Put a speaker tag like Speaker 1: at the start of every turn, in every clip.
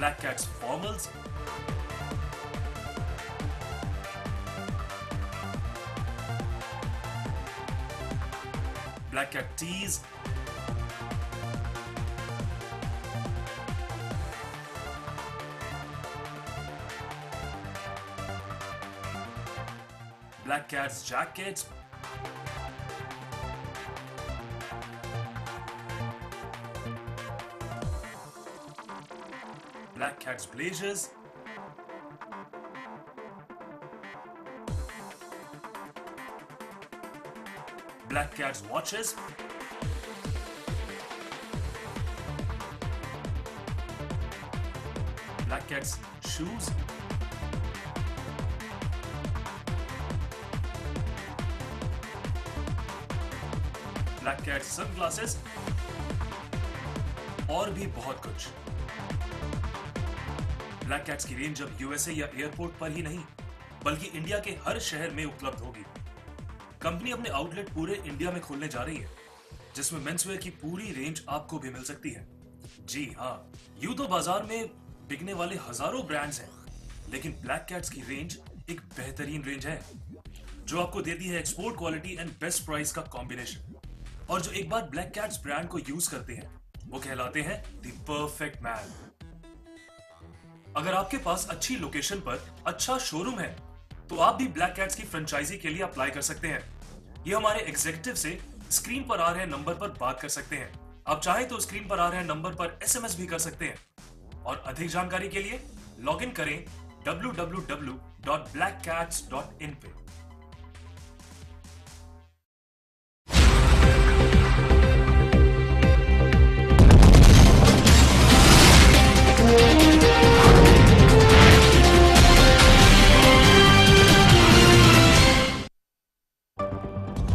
Speaker 1: Black Cat's formals, Black Cat tees, Black Cat's jackets, Black Cat's blazers, Black Cat's watches, Black Cat's shoes, Black Cat's sunglasses और भी बहुत कुछ। Black cats की range अब USA या airport पर ही नहीं बल्कि इंडिया के हर शहर में उपलब्ध होगी। कंपनी अपने आउटलेट पूरे इंडिया में खोलने जा रही है जिसमें मेंसवेयर की पूरी रेंज आपको भी मिल सकती है। जी हाँ, यूं तो बाजार में बिकने वाले हजारों ब्रांड्स हैं, लेकिन ब्लैक कैट्स की रेंज एक बेहतरीन रेंज है जो आपको देती है export quality and best price का कॉम्बिनेशन। और जो एक बार ब्लैक कैट्स ब्रांड को यूज करते हैं वो कहलाते हैं द परफेक्ट मैन। अगर आपके पास अच्छी लोकेशन पर अच्छा शोरूम है तो आप भी ब्लैक कैट्स की फ्रेंचाइजी के लिए अप्लाई कर सकते हैं। ये हमारे एग्जीक्यूटिव से स्क्रीन पर आ रहे नंबर पर बात कर सकते हैं। आप चाहे तो स्क्रीन पर आ रहे नंबर पर एसएमएस भी कर सकते हैं। और अधिक जानकारी के लिए लॉग इन करें www.blackcats.in पे।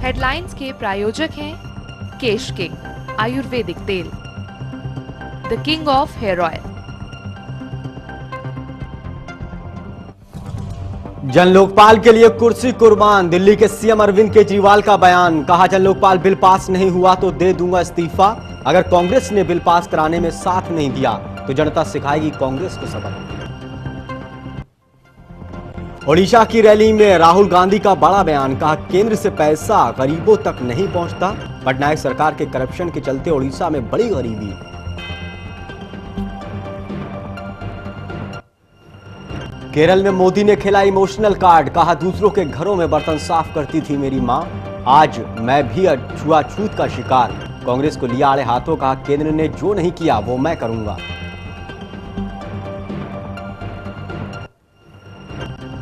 Speaker 2: हेडलाइंस के प्रायोजक हैं केश किंग आयुर्वेदिक तेल, the king of hair oil.
Speaker 3: Jan Lokpal के लिए कुर्सी कुर्बान, दिल्ली के सीएम अरविंद केजरीवाल का बयान। कहा जन लोकपाल बिल पास नहीं हुआ तो दे दूंगा इस्तीफा। अगर कांग्रेस ने बिल पास कराने में साथ नहीं दिया तो जनता सिखाएगी कांग्रेस को सबक। ओडिशा की रैली में राहुल गांधी का बड़ा बयान। कहा केंद्र से पैसा गरीबों तक नहीं पहुंचता। पटनायक सरकार के करप्शन के चलते ओडिशा में बड़ी गरीबी। केरल में मोदी ने खेला इमोशनल कार्ड। कहा दूसरों के घरों में बर्तन साफ करती थी मेरी मां, आज मैं भी छुआछूत का शिकार। कांग्रेस को लिया आड़े हाथों। कहा केंद्र ने जो नहीं किया वो मैं करूंगा।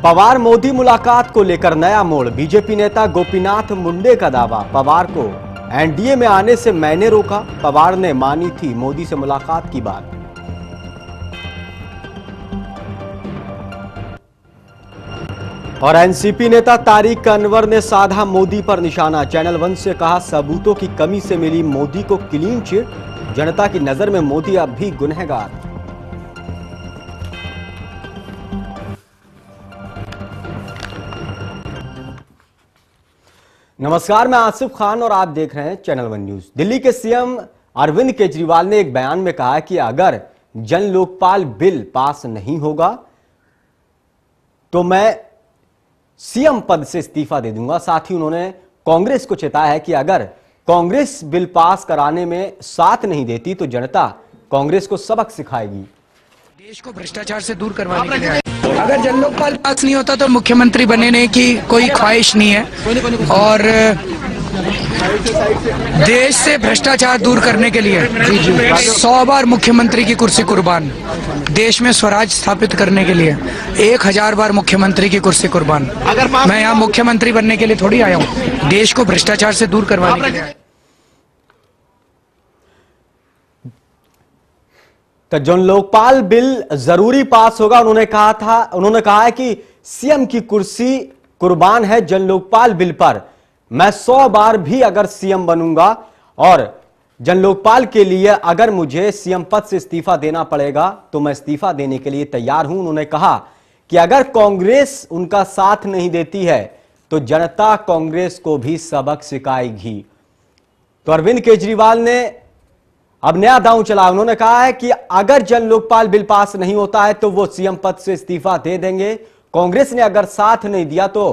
Speaker 3: पवार मोदी मुलाकात को लेकर नया मोड़। बीजेपी नेता गोपीनाथ मुंडे का दावा। पवार को एनडीए में आने से मैंने रोका। पवार ने मानी थी मोदी से मुलाकात की बात। और एनसीपी नेता तारिक अनवर ने साधा मोदी पर निशाना। चैनल 1 से कहा सबूतों की कमी से मिली मोदी को क्लीन चिट। जनता की नजर में मोदी अब भी गुनहगार। नमस्कार, मैं आसिफ खान और आप देख रहे हैं चैनल 1 न्यूज। दिल्ली के सीएम अरविंद केजरीवाल ने एक बयान में कहा कि अगर जन लोकपाल बिल पास नहीं होगा तो मैं सीएम पद से इस्तीफा दे दूंगा। साथ ही उन्होंने कांग्रेस को चेताया है कि अगर कांग्रेस बिल पास कराने में साथ नहीं देती तो जनता कांग्रेस को सबक सिखाएगी।
Speaker 4: देश को भ्रष्टाचार से दूर करवाने के लिए अगर जन लोकपाल पास नहीं होता तो मुख्यमंत्री बनने की कोई ख्वाहिश नहीं है। और देश से भ्रष्टाचार दूर करने के लिए 100 बार मुख्यमंत्री की कुर्सी कुर्बान। देश में स्वराज स्थापित करने के लिए 1000 बार मुख्यमंत्री की कुर्सी कुर्बान। मैं यहाँ मुख्यमंत्री बनने के लिए थोड़ी आया हूँ, देश को भ्रष्टाचार से दूर करवाने के लिए।
Speaker 3: तो जन लोकपाल बिल जरूरी पास होगा। उन्होंने कहा है कि सीएम की कुर्सी कुर्बान है जन लोकपाल बिल पर। मैं 100 बार भी अगर सीएम बनूंगा और जन लोकपाल के लिए अगर मुझे सीएम पद से इस्तीफा देना पड़ेगा तो मैं इस्तीफा देने के लिए तैयार हूं। उन्होंने कहा कि अगर कांग्रेस उनका साथ नहीं देती है तो जनता कांग्रेस को भी सबक सिखाएगी। तो अरविंद केजरीवाल ने अब नया दांव चला। उन्होंने कहा है कि अगर जन लोकपाल बिल पास नहीं होता है तो वो सीएम पद से इस्तीफा दे देंगे। कांग्रेस ने अगर साथ नहीं दिया तो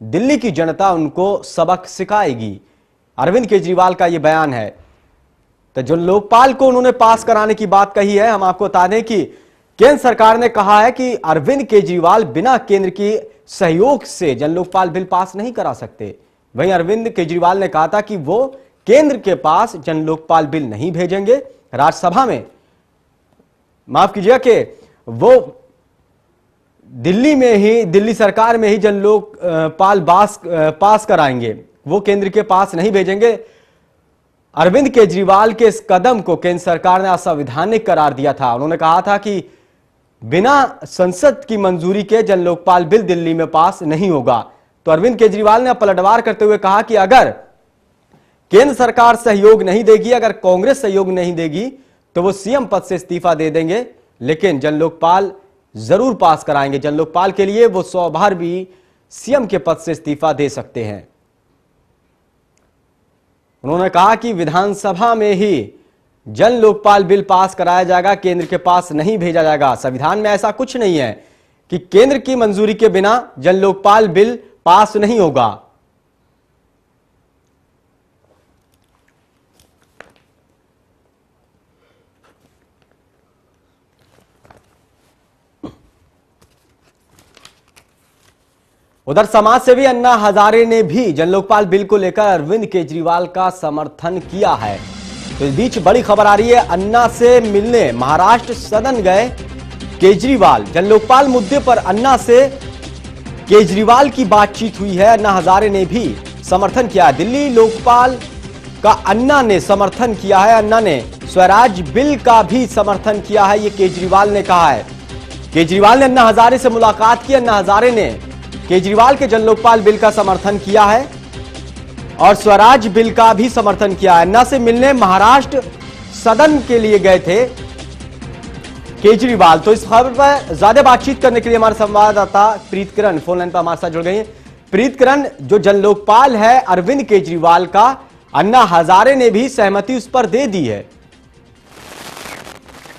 Speaker 3: दिल्ली की जनता उनको सबक सिखाएगी। अरविंद केजरीवाल का यह बयान है। तो जन लोकपाल को उन्होंने पास कराने की बात कही है। हम आपको बता दें कि केंद्र सरकार ने कहा है कि अरविंद केजरीवाल बिना केंद्र की सहयोग से जन लोकपाल बिल पास नहीं करा सकते। वहीं अरविंद केजरीवाल ने कहा था कि वो केंद्र के पास जन लोकपाल बिल नहीं भेजेंगे। राज्यसभा में, माफ कीजिएगा, कि वो दिल्ली में ही, दिल्ली सरकार में ही जन लोकपाल पास कराएंगे, वो केंद्र के पास नहीं भेजेंगे। अरविंद केजरीवाल के इस कदम को केंद्र सरकार ने असंवैधानिक करार दिया था। उन्होंने कहा था कि बिना संसद की मंजूरी के जन लोकपाल बिल दिल्ली में पास नहीं होगा। तो अरविंद केजरीवाल ने पलटवार करते हुए कहा कि अगर केंद्र सरकार सहयोग नहीं देगी, अगर कांग्रेस सहयोग नहीं देगी तो वो सीएम पद से इस्तीफा दे देंगे, लेकिन जन लोकपाल जरूर पास कराएंगे। जन लोकपाल के लिए वो 100 बार भी सीएम के पद से इस्तीफा दे सकते हैं। उन्होंने कहा कि विधानसभा में ही जन लोकपाल बिल पास कराया जाएगा, केंद्र के पास नहीं भेजा जाएगा। संविधान में ऐसा कुछ नहीं है कि केंद्र की मंजूरी के बिना जन लोकपाल बिल पास नहीं होगा। उधर समाज सेवी अन्ना हजारे ने भी जन लोकपाल बिल को लेकर अरविंद केजरीवाल का समर्थन किया है। तो इस बीच बड़ी खबर आ रही है, अन्ना से मिलने महाराष्ट्र सदन गए केजरीवाल। जन लोकपाल मुद्दे पर अन्ना से केजरीवाल की बातचीत हुई है। अन्ना हजारे ने भी समर्थन किया है। दिल्ली लोकपाल का अन्ना ने समर्थन किया है। अन्ना ने स्वराज बिल का भी समर्थन किया है, ये केजरीवाल ने कहा है। केजरीवाल ने अन्ना हजारे से मुलाकात की। अन्ना हजारे ने केजरीवाल के जन लोकपाल बिल का समर्थन किया है और स्वराज बिल का भी समर्थन किया है। अन्ना से मिलने महाराष्ट्र सदन के लिए गए थे केजरीवाल। तो इस खबर पर ज्यादा बातचीत करने के लिए हमारे संवाददाता प्रीत किरण फोन लाइन पर हमारे साथ जुड़ गई हैं। प्रीत किरण, जो जन लोकपाल है अरविंद केजरीवाल का, अन्ना हजारे ने भी सहमति उस पर दे दी है।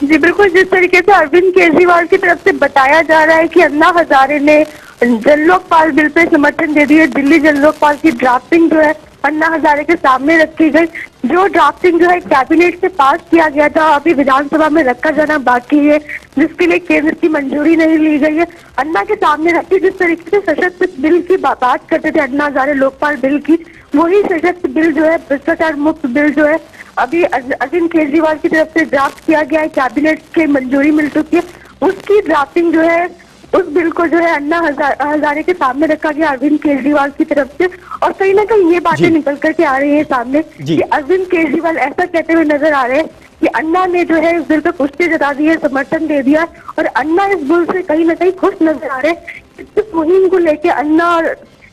Speaker 5: जी बिल्कुल, जिस तरीके से अरविंद केजरीवाल की तरफ से बताया जा रहा है कि अन्ना हजारे ने जन लोकपाल बिल पे समर्थन दे दिया। दिल्ली जन लोकपाल की ड्राफ्टिंग जो है अन्ना हजारे के सामने रखी गई। जो ड्राफ्टिंग जो है कैबिनेट से पास किया गया था, अभी विधानसभा में रखा जाना बाकी है, जिसके लिए केंद्र की मंजूरी नहीं ली गई है। अन्ना के सामने रखी, जिस तरीके से सशक्त बिल की बात करते थे अन्ना हजारे लोकपाल बिल की, वही सशक्त बिल जो है, भ्रष्टाचार मुक्त बिल जो है, अभी अरविंद केजरीवाल की तरफ से ड्राफ्ट किया गया है, कैबिनेट की मंजूरी मिल चुकी है। उसकी ड्राफ्टिंग जो है, उस बिल को जो है अन्ना हजारे के सामने रखा गया अरविंद केजरीवाल की तरफ से। और कहीं ना कहीं ये बातें निकल करके आ रही है सामने कि अरविंद केजरीवाल ऐसा कहते हुए नजर आ रहे हैं कि अन्ना ने जो है इस बिल पर पुष्टि जता दी है, समर्थन दे दिया, और अन्ना इस बिल से कहीं ना कहीं खुश नजर आ रहे हैं। इस मुहिम को लेके अन्ना और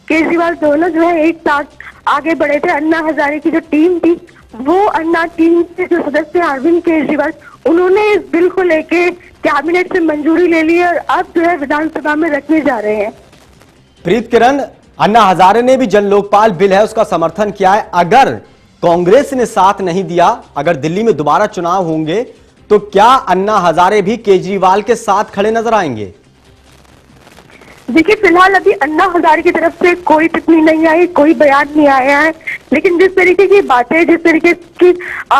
Speaker 5: केजरीवाल दोनों जो है एक साथ आगे बढ़े थे। अन्ना हजारे की जो टीम थी, वो अन्ना टीम के जो सदस्य अरविंद केजरीवाल, उन्होंने इस बिल को लेके कैबिनेट से मंजूरी ले ली और अब जो है विधानसभा में रखने जा रहे हैं।
Speaker 3: प्रीत किरण, अन्ना हजारे ने भी जन लोकपाल बिल है उसका समर्थन किया है। अगर कांग्रेस ने साथ नहीं दिया, अगर दिल्ली में दोबारा चुनाव होंगे, तो क्या अन्ना हजारे भी केजरीवाल के साथ खड़े नजर आएंगे?
Speaker 5: देखिए, फिलहाल अभी अन्ना हजारे की तरफ से कोई टिप्पणी नहीं आई, कोई बयान नहीं आया है, लेकिन जिस तरीके की बातें, जिस तरीके की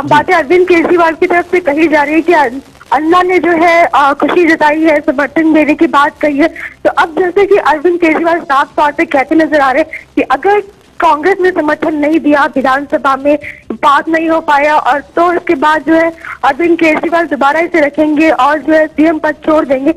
Speaker 5: बातें अरविंद केजरीवाल की तरफ से कही जा रही है कि अन्ना ने जो है खुशी जताई है, समर्थन देने की बात कही है, तो अब जैसे कि अरविंद केजरीवाल साफ तौर पे कहते नजर आ रहे हैं कि अगर कांग्रेस ने समर्थन नहीं दिया, विधानसभा में बात नहीं हो पाया, और तो इसके बाद जो है अरविंद केजरीवाल दोबारा इसे रखेंगे और जो है सीएम पद छोड़ देंगे।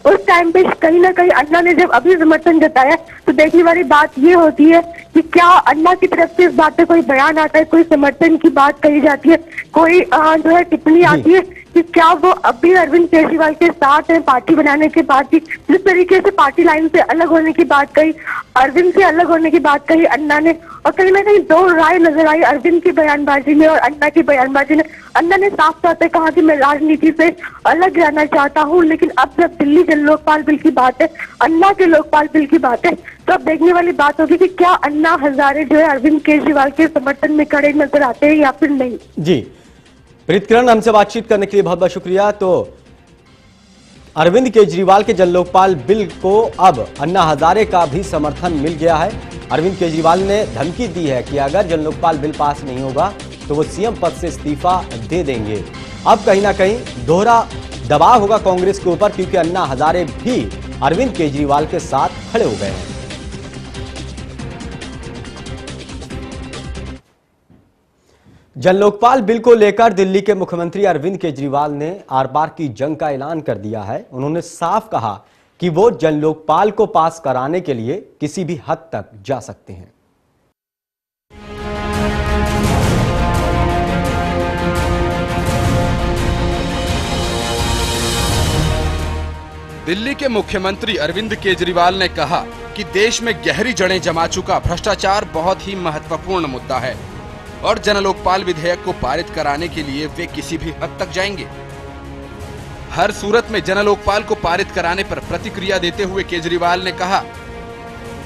Speaker 5: उस टाइम पे कहीं ना कहीं अन्ना ने जब अभी समर्थन जताया, तो देखने वाली बात ये होती है कि क्या अन्ना की तरफ से इस बात पे कोई बयान आता है, कोई समर्थन की बात कही जाती है, कोई जो है टिप्पणी आती है कि क्या वो अभी अरविंद केजरीवाल के साथ है पार्टी बनाने के बाद ही। जिस तरीके से पार्टी लाइन से अलग होने की बात कही, अरविंद से अलग होने की बात कही अन्ना ने, और कहीं ना कहीं दो राय नजर आई अरविंद की बयानबाजी में और अन्ना की बयानबाजी में। अन्ना ने साफ तौर पर कहा कि मैं राजनीति से अलग रहना चाहता हूँ, लेकिन अब जब दिल्ली जन लोकपाल बिल की बात है, अन्ना के लोकपाल बिल की बात है, तो अब देखने वाली बात होगी कि क्या अन्ना हजारे जो है अरविंद केजरीवाल के समर्थन में खड़े नजर आते हैं या फिर नहीं।
Speaker 3: जी प्रीतकिरण, हमसे बातचीत करने के लिए बहुत बहुत शुक्रिया। तो अरविंद केजरीवाल के जन लोकपाल बिल को अब अन्ना हजारे का भी समर्थन मिल गया है। अरविंद केजरीवाल ने धमकी दी है कि अगर जन लोकपाल बिल पास नहीं होगा तो वो सीएम पद से इस्तीफा दे देंगे। अब कहीं ना कहीं दोहरा दबाव होगा कांग्रेस के ऊपर, क्योंकि अन्ना हजारे भी अरविंद केजरीवाल के साथ खड़े हो गए हैं। जन लोकपाल बिल को लेकर दिल्ली के मुख्यमंत्री अरविंद केजरीवाल ने आर पार की जंग का ऐलान कर दिया है। उन्होंने साफ कहा कि वो जन लोकपाल को पास कराने के लिए किसी भी हद तक जा सकते हैं।
Speaker 6: दिल्ली के मुख्यमंत्री अरविंद केजरीवाल ने कहा कि देश में गहरी जड़ें जमा चुका भ्रष्टाचार बहुत ही महत्वपूर्ण मुद्दा है और जन लोकपाल विधेयक को पारित कराने के लिए वे किसी भी हद तक जाएंगे। हर सूरत में जन लोकपाल को पारित कराने पर प्रतिक्रिया देते हुए केजरीवाल ने कहा,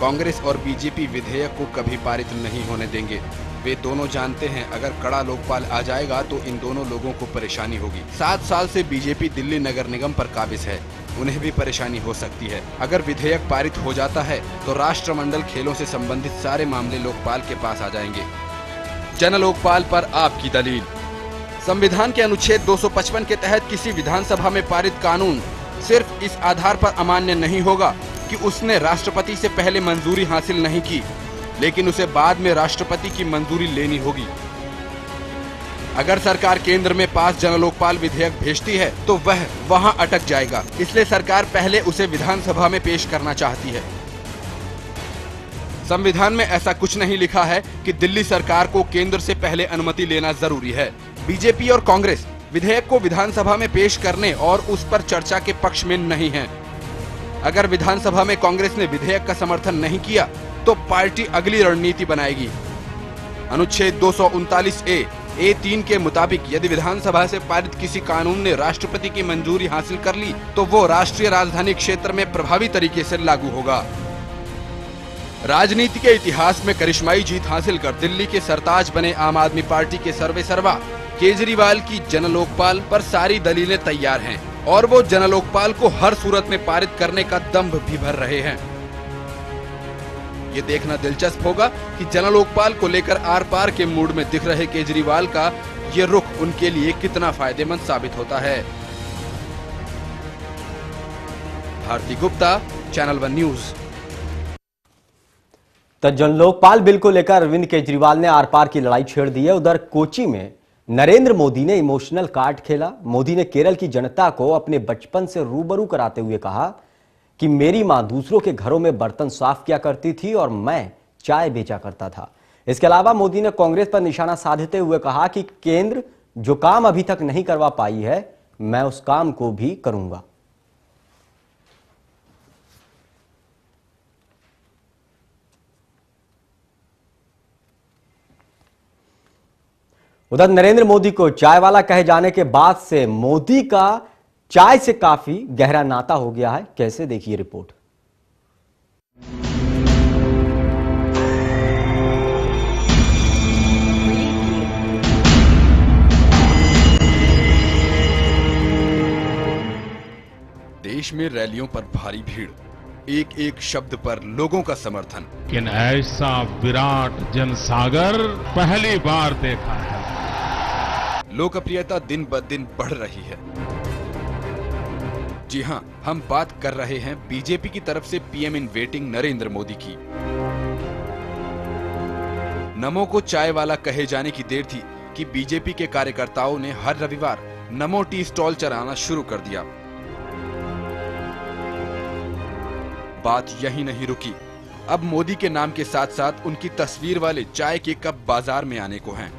Speaker 6: कांग्रेस और बीजेपी विधेयक को कभी पारित नहीं होने देंगे। वे दोनों जानते हैं अगर कड़ा लोकपाल आ जाएगा तो इन दोनों लोगों को परेशानी होगी। 7 साल से बीजेपी दिल्ली नगर निगम पर काबिज है, उन्हें भी परेशानी हो सकती है। अगर विधेयक पारित हो जाता है तो राष्ट्रमंडल खेलों से संबंधित सारे मामले लोकपाल के पास आ जाएंगे। जन लोकपाल पर आपकी दलील। संविधान के अनुच्छेद 255 के तहत किसी विधानसभा में पारित कानून सिर्फ इस आधार पर अमान्य नहीं होगा कि उसने राष्ट्रपति से पहले मंजूरी हासिल नहीं की, लेकिन उसे बाद में राष्ट्रपति की मंजूरी लेनी होगी। अगर सरकार केंद्र में पास जन लोकपाल विधेयक भेजती है तो वह वहां अटक जाएगा, इसलिए सरकार पहले उसे विधानसभा में पेश करना चाहती है। संविधान में ऐसा कुछ नहीं लिखा है कि दिल्ली सरकार को केंद्र से पहले अनुमति लेना जरूरी है। बीजेपी और कांग्रेस विधेयक को विधानसभा में पेश करने और उस पर चर्चा के पक्ष में नहीं है। अगर विधानसभा में कांग्रेस ने विधेयक का समर्थन नहीं किया तो पार्टी अगली रणनीति बनाएगी। अनुच्छेद 239A(3) के मुताबिक यदि विधानसभा से पारित किसी कानून ने राष्ट्रपति की मंजूरी हासिल कर ली तो वो राष्ट्रीय राजधानी क्षेत्र में प्रभावी तरीके से लागू होगा। राजनीति के इतिहास में करिश्माई जीत हासिल कर दिल्ली के सरताज बने आम आदमी पार्टी के सर्वेसर्वा केजरीवाल की जन लोकपाल पर सारी दलीलें तैयार हैं और वो जन लोकपाल को हर सूरत में पारित करने का दंभ भी भर रहे हैं। ये देखना दिलचस्प होगा कि जन लोकपाल को लेकर आर पार के मूड में दिख रहे केजरीवाल का ये रुख उनके लिए कितना फायदेमंद साबित होता है। Bharti Gupta, channel 1 news.
Speaker 3: तो जन लोकपाल बिल को लेकर अरविंद केजरीवाल ने आर पार की लड़ाई छेड़ दी है। उधर कोची में नरेंद्र मोदी ने इमोशनल कार्ड खेला। मोदी ने केरल की जनता को अपने बचपन से रूबरू कराते हुए कहा कि मेरी मां दूसरों के घरों में बर्तन साफ किया करती थी और मैं चाय बेचा करता था। इसके अलावा मोदी ने कांग्रेस पर निशाना साधते हुए कहा कि केंद्र जो काम अभी तक नहीं करवा पाई है, मैं उस काम को भी करूंगा। उधर नरेंद्र मोदी को चाय वाला कहे जाने के बाद से मोदी का चाय से काफी गहरा नाता हो गया है। कैसे, देखिए रिपोर्ट।
Speaker 6: देश में रैलियों पर भारी भीड़, एक एक शब्द पर लोगों का समर्थन।
Speaker 7: लेकिन ऐसा विराट जनसागर पहली बार देखा है।
Speaker 6: लोकप्रियता दिन ब दिन बढ़ रही है। जी हां, हम बात कर रहे हैं बीजेपी की तरफ से PM in waiting Narendra Modi की। नमो को चाय वाला कहे जाने की देर थी कि बीजेपी के कार्यकर्ताओं ने हर रविवार नमो टी स्टॉल चलाना शुरू कर दिया। बात यही नहीं रुकी, अब मोदी के नाम के साथ साथ उनकी तस्वीर वाले चाय के कप बाजार में आने को हैं।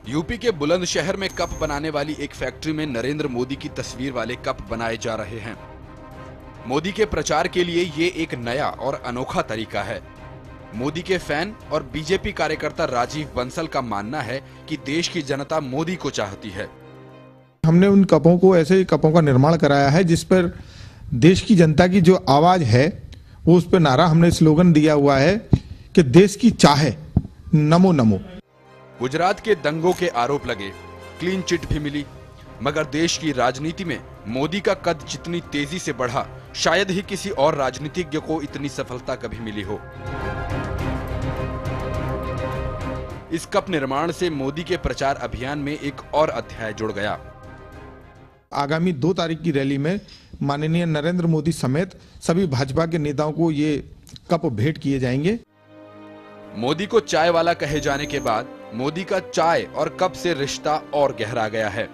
Speaker 6: यूपी के बुलंदशहर में कप बनाने वाली एक फैक्ट्री में नरेंद्र मोदी की तस्वीर वाले कप बनाए जा रहे हैं। मोदी के प्रचार के लिए ये एक नया और अनोखा तरीका है। मोदी के फैन और बीजेपी कार्यकर्ता राजीव बंसल का मानना है कि देश की जनता मोदी को चाहती है।
Speaker 8: हमने उन कपों को, ऐसे कपों का निर्माण कराया है जिस पर देश की जनता की जो आवाज है वो, उस पर नारा हमने स्लोगन दिया हुआ है कि देश की चाह है, नमो नमो।
Speaker 6: गुजरात के दंगों के आरोप लगे, क्लीन चिट भी मिली, मगर देश की राजनीति में मोदी का कद जितनी तेजी से बढ़ा, शायद ही किसी और राजनीतिज्ञ को इतनी सफलता कभी मिली हो। इस कप निर्माण से मोदी के प्रचार अभियान में एक और अध्याय जुड़ गया।
Speaker 8: आगामी 2 तारीख की रैली में माननीय नरेंद्र मोदी समेत सभी भाजपा के नेताओं को ये कप भेंट किए जाएंगे।
Speaker 6: मोदी को चाय वाला कहे जाने के बाद मोदी का चाय और कप से रिश्ता और गहरा गया है।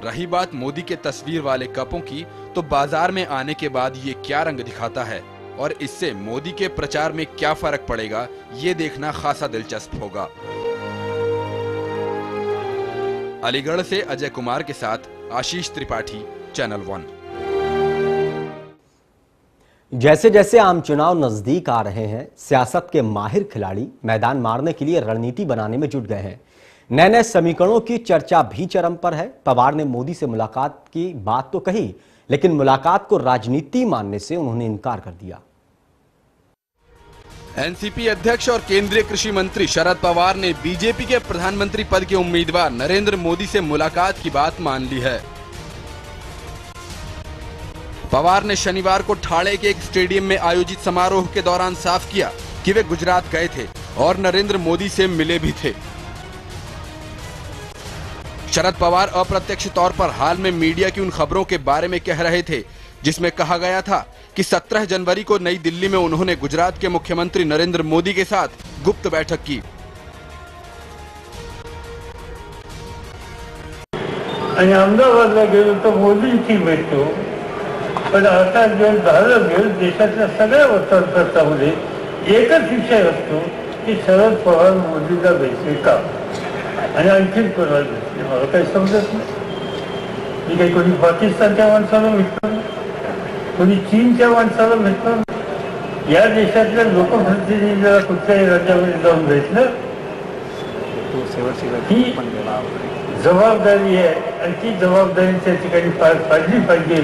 Speaker 6: रही बात मोदी के तस्वीर वाले कपों की, तो बाजार में आने के बाद ये क्या रंग दिखाता है और इससे मोदी के प्रचार में क्या फर्क पड़ेगा, ये देखना खासा दिलचस्प होगा। अलीगढ़ से अजय कुमार के साथ आशीष त्रिपाठी, चैनल 1।
Speaker 3: जैसे जैसे आम चुनाव नजदीक आ रहे हैं, सियासत के माहिर खिलाड़ी मैदान मारने के लिए रणनीति बनाने में जुट गए हैं। नए नए समीकरणों की चर्चा भी चरम पर है। पवार ने मोदी से मुलाकात की बात तो कही, लेकिन मुलाकात को राजनीति मानने से उन्होंने इनकार कर दिया।
Speaker 6: एनसीपी अध्यक्ष और केंद्रीय कृषि मंत्री शरद पवार ने बीजेपी के प्रधानमंत्री पद के उम्मीदवार नरेंद्र मोदी से मुलाकात की बात मान ली है। पवार ने शनिवार को ठाणे के एक स्टेडियम में आयोजित समारोह के दौरान साफ किया कि वे गुजरात गए थे और नरेंद्र मोदी से मिले भी थे। शरद पवार अप्रत्यक्ष तौर पर हाल में मीडिया की उन खबरों के बारे में कह रहे थे जिसमें कहा गया था कि 17 जनवरी को नई दिल्ली में उन्होंने गुजरात के मुख्यमंत्री नरेंद्र मोदी के साथ गुप्त बैठक की।
Speaker 9: अहमदाबादला गेलो तो मोदींची भेटतो, पण आता जे झालं गेलं देशातल्या सगळ्या वर्तमानपत्रामध्ये एकच विषय असतो की शरद पवार मोदीला भेटले का आणि आणखी कोणाला भेटले, मला काही समजत नाही। मी काही कोणी पाकिस्तानच्या माणसाला भेटतो, कोणी चीनच्या माणसाला भेटतो, या देशातल्या लोकप्रतिनिधीला कुठल्याही राज्यामध्ये जाऊन भेटलं ही जबाबदारी है और की जवाबदारी त्या ठिकाणी पाडली पाहिजे।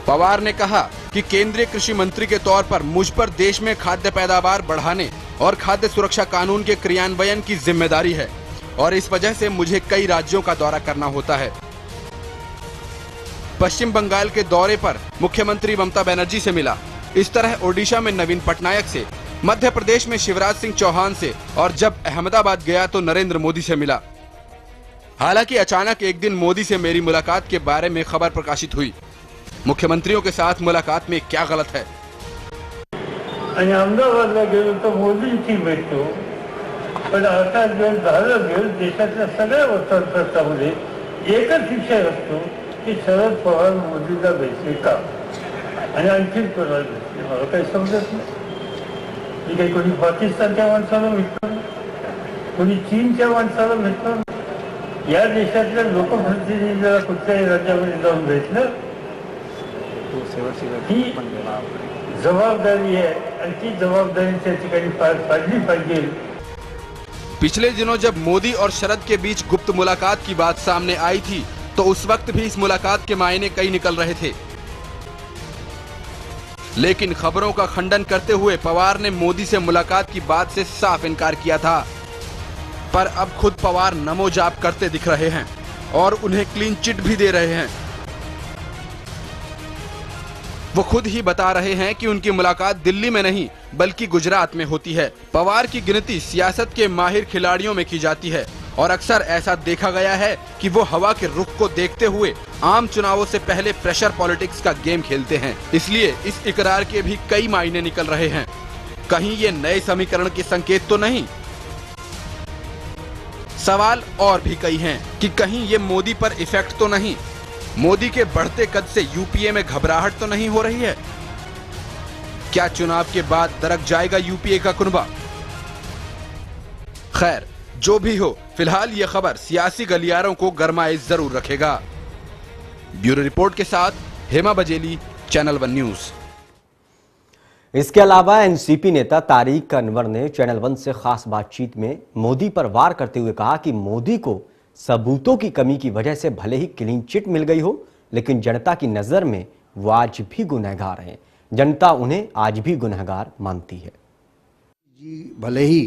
Speaker 6: पवार ने कहा कि केंद्रीय कृषि मंत्री के तौर पर मुझ पर देश में खाद्य पैदावार बढ़ाने और खाद्य सुरक्षा कानून के क्रियान्वयन की जिम्मेदारी है और इस वजह से मुझे कई राज्यों का दौरा करना होता है। पश्चिम बंगाल के दौरे पर मुख्यमंत्री ममता बनर्जी से मिला, इस तरह ओडिशा में नवीन पटनायक से, मध्य प्रदेश में शिवराज सिंह चौहान से और जब अहमदाबाद गया तो नरेंद्र मोदी से मिला। हालांकि अचानक एक दिन मोदी से मेरी मुलाकात के बारे में खबर प्रकाशित हुई। मुख्यमंत्रियों के साथ मुलाकात में क्या गलत है?
Speaker 9: अहमदाबादला गेलो तो मोदींची भेटतो, पण आता जे झालं गेलं देशातल्या सगळ्या वर्तमानपत्रामध्ये एकच विषय असतो की शरद पवार मोदीला भेटले का आणि आणखी कोणाला भेटले, मला काही समजत नाही। मी काही कोणी पाकिस्तानच्या माणसाला भेटतो, कोणी चीनच्या माणसाला भेटतो, या देशातल्या लोकप्रतिनिधीला कुठल्याही राज्यामध्ये जाऊन भेटलं ही जबाबदारी है और की जवाबदारी त्या ठिकाणी पाडली पाहिजे।
Speaker 6: पिछले दिनों जब मोदी और शरद के बीच गुप्त मुलाकात की बात सामने आई थी तो उस वक्त भी इस मुलाकात के मायने कई निकल रहे थे, लेकिन खबरों का खंडन करते हुए पवार ने मोदी से मुलाकात की बात से साफ इनकार किया था। पर अब खुद पवार नमोजाप करते दिख रहे हैं और उन्हें क्लीन चिट भी दे रहे हैं। वो खुद ही बता रहे हैं कि उनकी मुलाकात दिल्ली में नहीं बल्कि गुजरात में होती है। पवार की गिनती सियासत के माहिर खिलाड़ियों में की जाती है और अक्सर ऐसा देखा गया है कि वो हवा के रुख को देखते हुए आम चुनावों से पहले प्रेशर पॉलिटिक्स का गेम खेलते हैं। इसलिए इस इकरार के भी कई मायने निकल रहे हैं। कहीं ये नए समीकरण के संकेत तो नहीं? सवाल और भी कई हैं कि कहीं ये मोदी पर इफेक्ट तो नहीं? मोदी के बढ़ते कद से यूपीए में घबराहट तो नहीं हो रही है? क्या चुनाव के बाद दरक जाएगा यूपीए का कुनबा? खैर, जो भी हो, फिलहाल यह खबर सियासी गलियारों को गरमाए जरूर रखेगा। ब्यूरो रिपोर्ट के साथ हेमा बजेली, चैनल 1 न्यूज।
Speaker 3: इसके अलावा एनसीपी नेता तारिक अनवर ने चैनल 1 से खास बातचीत में मोदी पर वार करते हुए कहा कि मोदी को सबूतों की कमी की वजह से भले ही क्लीन चिट मिल गई हो, लेकिन जनता की नजर में वो आज भी गुनहगार हैं। जनता उन्हें आज भी गुनहगार मानती है।
Speaker 10: जी भले ही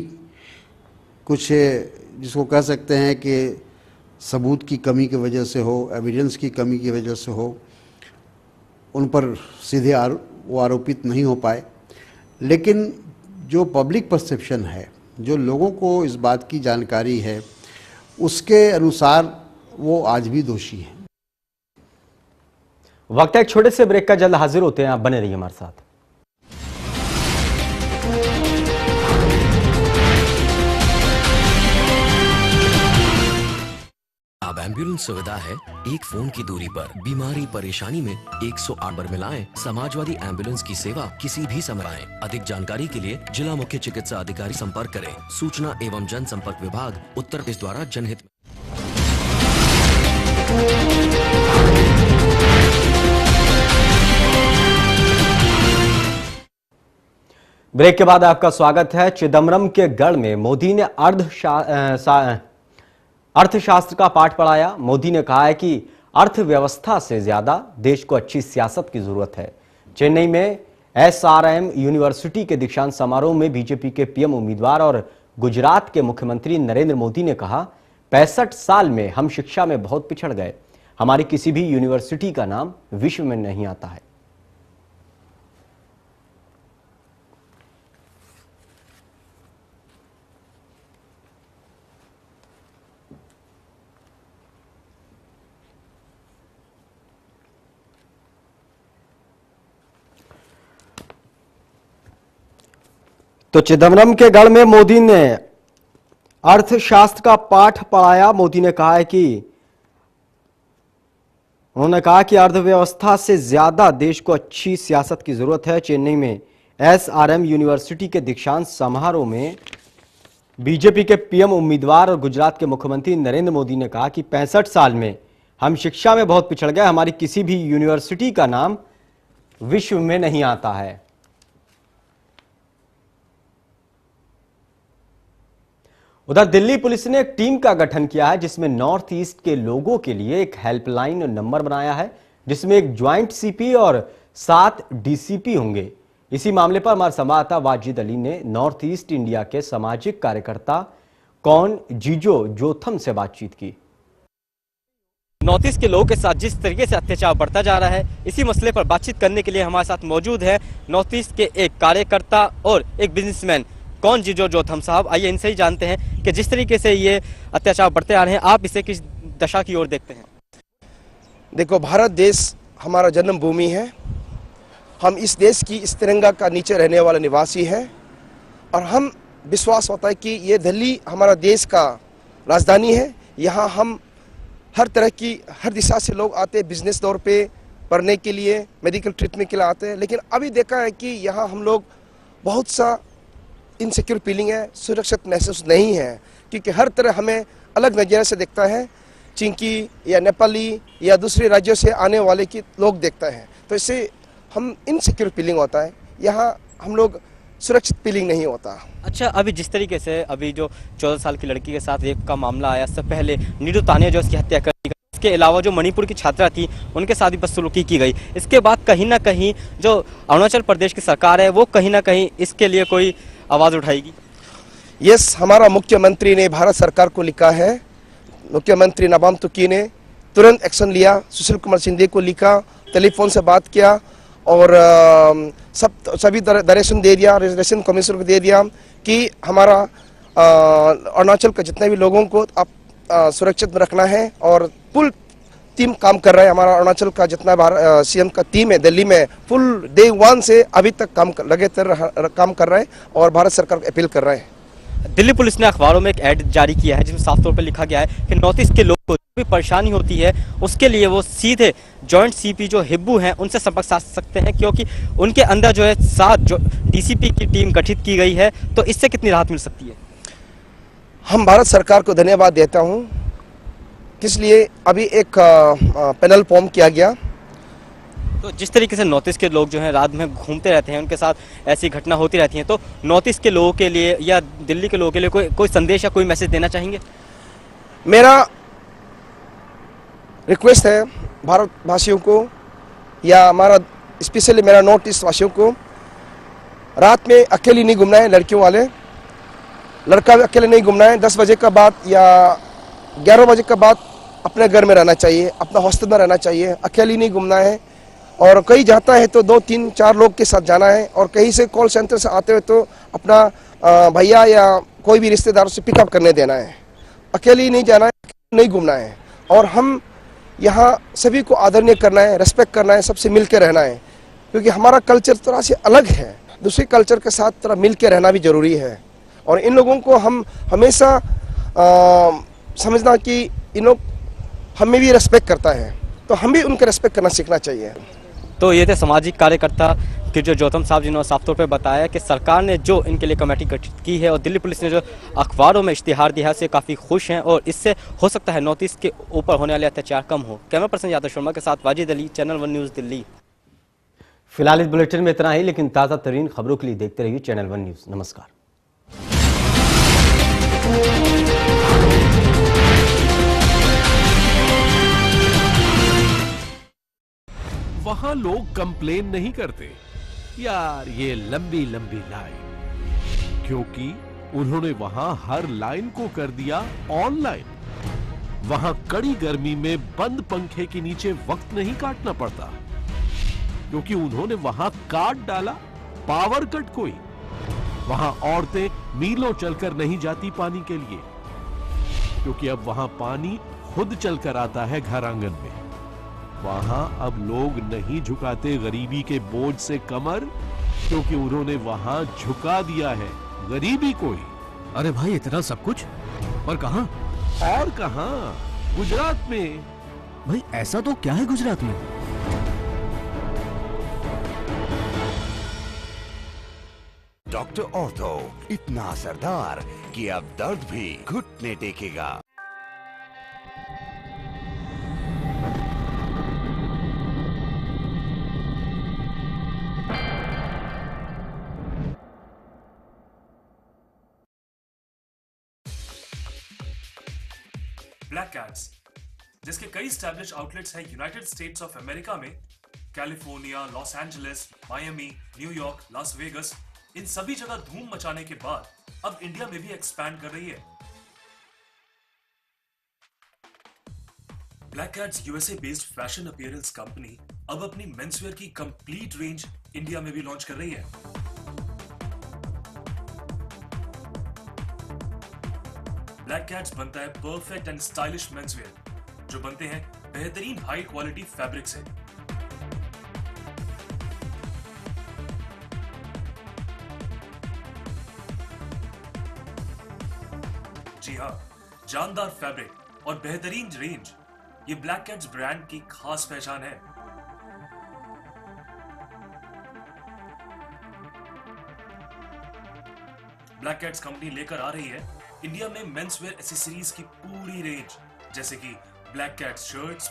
Speaker 10: कुछ जिसको कह सकते हैं कि सबूत की कमी की वजह से हो, एविडेंस की कमी की वजह से हो, उन पर सीधे वो आरोपित नहीं हो पाए। लेकिन जो पब्लिक परसेप्शन है, जो लोगों को इस बात की जानकारी है, उसके अनुसार वो आज भी दोषी हैं।
Speaker 3: वक्त है एक छोटे से ब्रेक का, जल्द हाजिर होते हैं, आप बने रहिए हमारे साथ।
Speaker 11: अब एम्बुलेंस सुविधा है एक फोन की दूरी पर। बीमारी परेशानी में 108 पर मिलाएं। समाजवादी एम्बुलेंस की सेवा किसी भी समय आए। अधिक जानकारी के लिए जिला मुख्य चिकित्सा अधिकारी संपर्क करें। सूचना एवं जनसंपर्क विभाग, उत्तर प्रदेश द्वारा जनहित में।
Speaker 3: ब्रेक के बाद आपका स्वागत है। चिदम्बरम के गढ़ में मोदी ने अर्थशास्त्र का पाठ पढ़ाया। मोदी ने कहा है कि अर्थव्यवस्था से ज्यादा देश को अच्छी सियासत की जरूरत है। चेन्नई में SRM यूनिवर्सिटी के दीक्षांत समारोह में बीजेपी के PM उम्मीदवार और गुजरात के मुख्यमंत्री नरेंद्र मोदी ने कहा, 65 साल में हम शिक्षा में बहुत पिछड़ गए। हमारी किसी भी यूनिवर्सिटी का नाम विश्व में नहीं आता है। तो चिदम्बरम के गढ़ में मोदी ने अर्थशास्त्र का पाठ पढ़ाया। मोदी ने कहा है कि उन्होंने कहा कि अर्थव्यवस्था से ज्यादा देश को अच्छी सियासत की जरूरत है। चेन्नई में SRM यूनिवर्सिटी के दीक्षांत समारोह में बीजेपी के PM उम्मीदवार और गुजरात के मुख्यमंत्री नरेंद्र मोदी ने कहा कि 65 साल में हम शिक्षा में बहुत पिछड़ गए। हमारी किसी भी यूनिवर्सिटी का नाम विश्व में नहीं आता है। उधर दिल्ली पुलिस ने एक टीम का गठन किया है जिसमें नॉर्थ ईस्ट के लोगों के लिए एक हेल्पलाइन नंबर बनाया है, जिसमें एक ज्वाइंट CP और 7 DCP होंगे। इसी मामले पर हमारे संवाददाता वाजिद अली ने नॉर्थ ईस्ट इंडिया के सामाजिक कार्यकर्ता कौन जिजो जोथम से बातचीत की।
Speaker 12: नॉर्थ ईस्ट के लोगों के साथ जिस तरीके से अत्याचार बढ़ता जा रहा है, इसी मसले पर बातचीत करने के लिए हमारे साथ मौजूद है नॉर्थ ईस्ट के एक कार्यकर्ता और एक बिजनेसमैन कौन जिजो जोथम साहब। आइए इनसे ही जानते हैं कि जिस तरीके से ये अत्याचार बढ़ते आ रहे हैं, आप इसे किस दशा की ओर देखते हैं?
Speaker 13: देखो, भारत देश हमारा जन्मभूमि है। हम इस देश की इस तिरंगा का नीचे रहने वाले निवासी हैं और हम विश्वास होता है कि ये दिल्ली हमारा देश का राजधानी है। यहाँ हम हर तरह की हर दिशा से लोग आते हैं, बिजनेस तौर पे, पढ़ने के लिए, मेडिकल ट्रीटमेंट के लिए आते हैं। लेकिन अभी देखा है कि यहाँ हम लोग बहुत सा इनसिक्योर फीलिंग है, सुरक्षित महसूस नहीं है, क्योंकि हर तरह हमें अलग नज़रिए से देखता है। चिंकी या नेपाली या दूसरे राज्यों से आने वाले की लोग देखता है, तो इससे हम इनसिक्योर फीलिंग होता है। यहाँ हम लोग सुरक्षित फीलिंग नहीं होता।
Speaker 12: अच्छा, अभी जिस तरीके से अभी जो 14 साल की लड़की के साथ रेप का मामला आया, इससे पहले नीरू तानिया जो उसकी हत्या कर दी गई, इसके अलावा जो मणिपुर की छात्रा थी उनके साथ भी बदसलूकी की गई, इसके बाद कहीं ना कहीं जो अरुणाचल प्रदेश की सरकार है वो कहीं ना कहीं इसके लिए कोई आवाज़ उठाएगी?
Speaker 13: यस, हमारा मुख्यमंत्री ने भारत सरकार को लिखा है। मुख्यमंत्री नबाम तुकी ने तुरंत एक्शन लिया, सुशील कुमार शिंदे को लिखा, टेलीफोन से बात किया और सभी डायरेक्शन दे दिया, रिजर्वेशन कमीशन को दे दिया कि हमारा अरुणाचल के जितने भी लोगों को आप सुरक्षित रखना है। और फुल टीम काम कर रहा है। हमारा अरुणाचल का जितना CM का टीम है दिल्ली में, फुल डे 1 से अभी तक लगातार काम कर रहा है और भारत सरकार को अपील कर रहा है।
Speaker 12: दिल्ली पुलिस ने अखबारों में एक ऐड जारी किया है जिसमें साफ तौर पर लिखा गया है कि नॉर्थ ईस्ट के लोगों को जो भी परेशानी होती है उसके लिए वो सीधे जॉइंट CP जो हिब्बू हैं उनसे संपर्क साध सकते हैं, क्योंकि उनके अंदर जो है 7 DCP की टीम गठित की गई है। तो इससे कितनी राहत मिल सकती है?
Speaker 13: हम भारत सरकार को धन्यवाद देता हूँ, इसलिए अभी एक पैनल फॉर्म किया गया।
Speaker 12: तो जिस तरीके से नॉर्थ ईस्ट के लोग जो हैं रात में घूमते रहते हैं, उनके साथ ऐसी घटना होती रहती हैं, तो नॉर्थ ईस्ट के लोगों के लिए या दिल्ली के लोगों के लिए कोई संदेश या कोई मैसेज देना चाहेंगे?
Speaker 13: मेरा रिक्वेस्ट है भारतवासियों को या हमारा स्पेशली मेरा नॉर्थ ईस्ट वासियों को, रात में अकेली नहीं घूमना है। लड़कियों वाले लड़का भी अकेले नहीं घूमना है। 10 बजे का बाद या 11 बजे का बाद अपने घर में रहना चाहिए, अपना हॉस्टल में रहना चाहिए, अकेले नहीं घूमना है। और कहीं जाता है तो 2, 3, 4 लोग के साथ जाना है। और कहीं से कॉल सेंटर से आते हुए तो अपना भैया या कोई भी रिश्तेदारों से पिकअप करने देना है। अकेले नहीं जाना है, नहीं घूमना है। और हम यहाँ सभी को आदरणीय करना है, रेस्पेक्ट करना है, सबसे मिल के रहना है, क्योंकि हमारा कल्चर थोड़ा से अलग है। दूसरे कल्चर के साथ थोड़ा मिल के रहना भी जरूरी है। और इन लोगों को हम हमेशा समझना कि इन लोग हमें भी रेस्पेक्ट करता है, तो हम भी उनका रेस्पेक्ट करना सीखना चाहिए।
Speaker 12: तो ये थे सामाजिक कार्यकर्ता किरजो जोतम साहब, जिन्होंने साफ तौर पर बताया कि सरकार ने जो इनके लिए कमेटी गठित की है और दिल्ली पुलिस ने जो अखबारों में इश्तिहार दिया है, उससे काफ़ी खुश हैं और इससे हो सकता है नॉर्थ ईस्ट के ऊपर होने वाले अत्याचार कम हो। कैमरा पर्सन यादव शर्मा के साथ वाजिद अली, चैनल 1 न्यूज़, दिल्ली।
Speaker 3: फिलहाल इस बुलेटिन में इतना ही, लेकिन ताज़ा तरीन खबरों के लिए देखते रहिए चैनल 1 न्यूज़। नमस्कार।
Speaker 14: वहां लोग कंप्लेन नहीं करते, यार ये लंबी लंबी लाइन, क्योंकि उन्होंने वहां हर लाइन को कर दिया ऑनलाइन। वहां कड़ी गर्मी में बंद पंखे के नीचे वक्त नहीं काटना पड़ता, क्योंकि उन्होंने वहां काट डाला पावर कट कोई। वहां औरतें मीलों चलकर नहीं जाती पानी के लिए, क्योंकि अब वहां पानी खुद चलकर आता है घर आंगन में। वहां अब लोग नहीं झुकाते गरीबी के बोझ से कमर, क्योंकि उन्होंने वहां झुका दिया है गरीबी को ही।
Speaker 15: अरे भाई, इतना सब कुछ, और कहां?
Speaker 14: और कहां? गुजरात में।
Speaker 15: भाई ऐसा तो क्या है गुजरात में?
Speaker 16: डॉक्टर ऑर्थो इतना असरदार कि अब दर्द भी घुटने टेकेगा।
Speaker 1: ब्लैक कैट्स, जिसके कई स्टैब्लिश आउटलेट्स हैं यूनाइटेड स्टेट्स ऑफ अमेरिका में, California, Los Angeles, Miami, New York, Las Vegas, इन सभी जगह धूम मचाने के बाद अब इंडिया में भी एक्सपैंड कर रही है। Black cats USA based fashion appearance company अब अपनी मेंसवेयर की कंप्लीट रेंज इंडिया में भी लॉन्च कर रही है। ब्लैक कैट्स बनता है परफेक्ट एंड स्टाइलिश मेंसवेयर, जो बनते हैं बेहतरीन हाई क्वालिटी फैब्रिक से। जी हाँ, जानदार फैब्रिक और बेहतरीन रेंज, ये ब्लैक कैट्स ब्रांड की खास पहचान है। ब्लैक कैट्स कंपनी लेकर आ रही है इंडिया में मेंसवेयर एक्सेसरीज की पूरी रेंज, जैसे कि Black Cats shirts,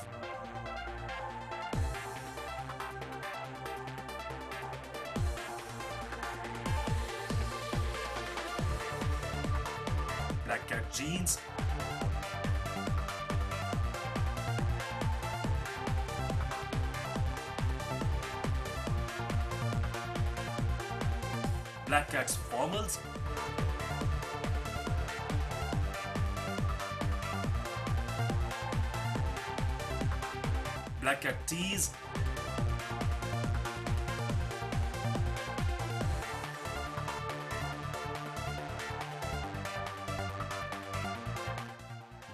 Speaker 1: Black Cat jeans, Black Cats formals, Black Cat tees,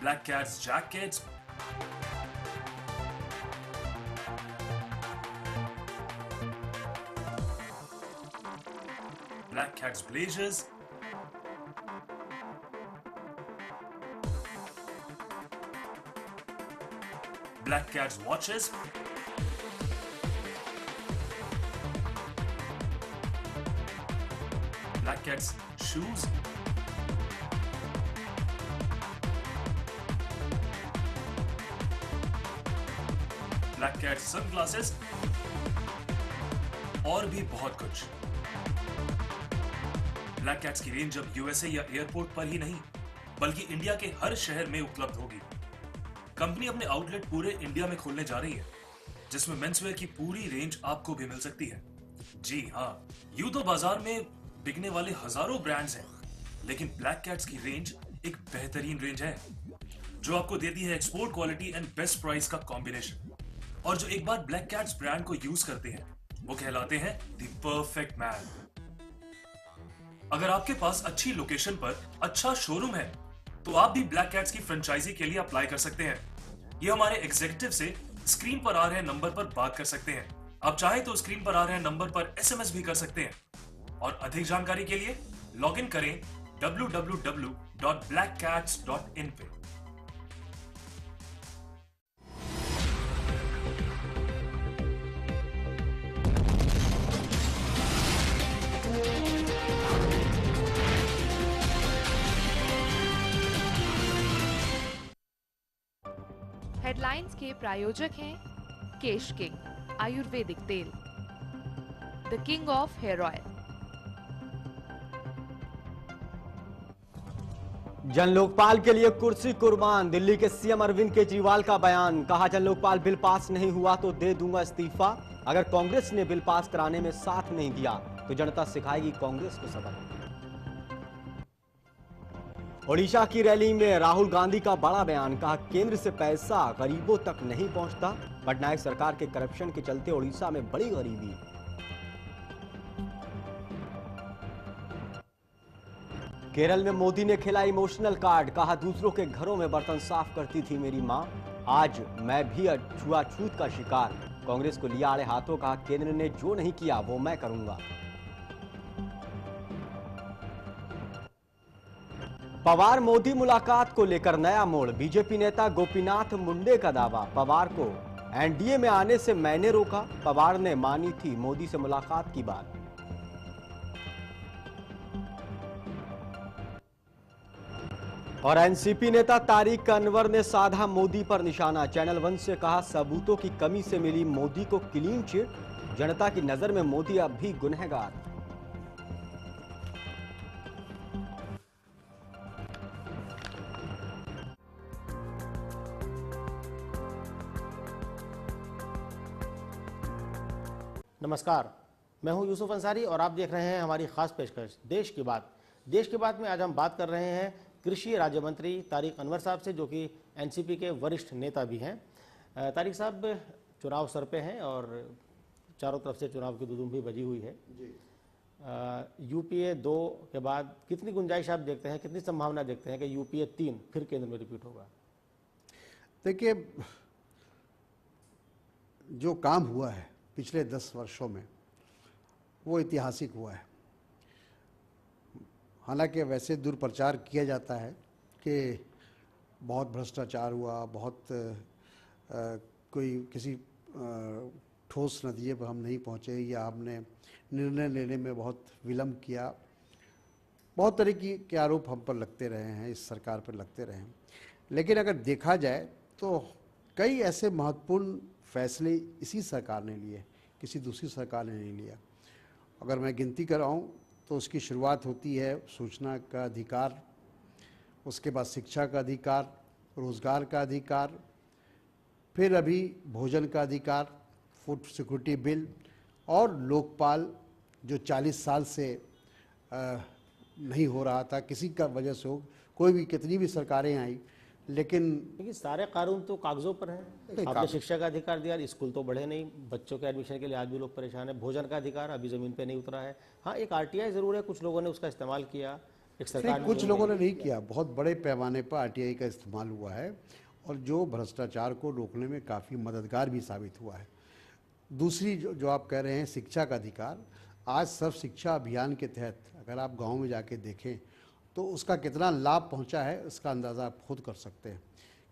Speaker 1: Black Cat's jackets, Black Cat's blazers, Black Cat's watches, Black Cat's shoes, Black Cat's sunglasses और भी बहुत कुछ। Black cats की range अब USA या airport पर ही नहीं, बल्कि इंडिया के हर शहर में उपलब्ध होगी। कंपनी अपने आउटलेट पूरे इंडिया में खोलने जा रही है, जिसमें मेंसवेयर की पूरी रेंज आपको भी मिल सकती है। जी हाँ, यूं तो बाजार में बिकने वाले हजारों ब्रांड्स हैं, लेकिन ब्लैक कैट्स की रेंज एक बेहतरीन रेंज है जो आपको देती है export quality and best price का कॉम्बिनेशन। और जो एक बार ब्लैक कैट्स ब्रांड को यूज करते हैं वो कहलाते हैं द परफेक्ट मैन। अगर आपके पास अच्छी लोकेशन पर अच्छा शोरूम है तो आप भी ब्लैक कैट्स की फ्रेंचाइजी के लिए अप्लाई कर सकते हैं। ये हमारे एग्जीक्यूटिव से स्क्रीन पर आ रहे नंबर पर बात कर सकते हैं। आप चाहे तो स्क्रीन पर आ रहे नंबर पर SMS भी कर सकते हैं। और अधिक जानकारी के लिए लॉग इन करें www.blackcats.in पे।
Speaker 2: हेडलाइंस के प्रायोजक हैं केश किंग आयुर्वेदिक तेल, the king of hair oil.
Speaker 3: Jan Lokpal के लिए कुर्सी कुर्बान, दिल्ली के CM अरविंद केजरीवाल का बयान। कहा जन लोकपाल बिल पास नहीं हुआ तो दे दूंगा इस्तीफा। अगर कांग्रेस ने बिल पास कराने में साथ नहीं दिया तो जनता सिखाएगी कांग्रेस को सबक। ओडिशा की रैली में राहुल गांधी का बड़ा बयान। कहा केंद्र से पैसा गरीबों तक नहीं पहुंचता। पटनायक सरकार के करप्शन के चलते ओडिशा में बड़ी गरीबी। केरल में मोदी ने खेला इमोशनल कार्ड। कहा दूसरों के घरों में बर्तन साफ करती थी मेरी मां, आज मैं भी छुआछूत का शिकार। कांग्रेस को लिया आड़े हाथों। कहा केंद्र ने जो नहीं किया वो मैं करूंगा। पवार मोदी मुलाकात को लेकर नया मोड़। बीजेपी नेता गोपीनाथ मुंडे का दावा। पवार को NDA में आने से मैंने रोका। पवार ने मानी थी मोदी से मुलाकात की बात। और NCP नेता तारिक अनवर ने साधा मोदी पर निशाना। चैनल 1 से कहा सबूतों की कमी से मिली मोदी को क्लीन चिट। जनता की नजर में मोदी अब भी गुनहगार।
Speaker 17: नमस्कार, मैं हूं यूसुफ अंसारी और आप देख रहे हैं हमारी खास पेशकश देश की बात। देश की बात में आज हम बात कर रहे हैं कृषि राज्य मंत्री तारिक अनवर साहब से, जो कि NCP के वरिष्ठ नेता भी हैं। तारिक साहब, चुनाव सर पे हैं और चारों तरफ से चुनाव की दुधुम भी बजी हुई है। UPA 2 के बाद कितनी गुंजाइश आप देखते हैं, कितनी संभावना देखते हैं कि UPA 3 फिर केंद्र में रिपीट होगा?
Speaker 10: देखिए, जो काम हुआ है पिछले 10 वर्षों में वो ऐतिहासिक हुआ है। हालांकि वैसे दुर्प्रचार किया जाता है कि बहुत भ्रष्टाचार हुआ, बहुत कोई किसी ठोस नतीजे पर हम नहीं पहुँचे या हमने निर्णय लेने में बहुत विलम्ब किया। बहुत तरह के आरोप हम पर लगते रहे हैं, इस सरकार पर लगते रहे हैं। लेकिन अगर देखा जाए तो कई ऐसे महत्वपूर्ण फैसले इसी सरकार ने लिए, किसी दूसरी सरकार ने नहीं लिया। अगर मैं गिनती कराऊं तो उसकी शुरुआत होती है सूचना का अधिकार, उसके बाद शिक्षा का अधिकार, रोज़गार का अधिकार, फिर अभी भोजन का अधिकार, फूड सिक्योरिटी बिल और लोकपाल जो 40 साल से नहीं हो रहा था, किसी का वजह से हो, कोई भी कितनी भी सरकारें आई, लेकिन
Speaker 17: सारे कानून तो कागजों पर हैं। आपने शिक्षा का अधिकार दिया, स्कूल तो बढ़े नहीं, बच्चों के एडमिशन के लिए आज भी लोग परेशान हैं। भोजन का अधिकार अभी जमीन पे नहीं उतरा है। हाँ, एक RTI जरूर है, कुछ लोगों ने उसका इस्तेमाल किया, एक सरकार
Speaker 10: कुछ लोगों ने नहीं किया। बहुत बड़े पैमाने पर RTI का इस्तेमाल हुआ है और जो भ्रष्टाचार को रोकने में काफ़ी मददगार भी साबित हुआ है। दूसरी जो आप कह रहे हैं शिक्षा का अधिकार, आज सर्व शिक्षा अभियान के तहत अगर आप गाँव में जाके देखें तो उसका कितना लाभ पहुंचा है इसका अंदाज़ा आप खुद कर सकते हैं।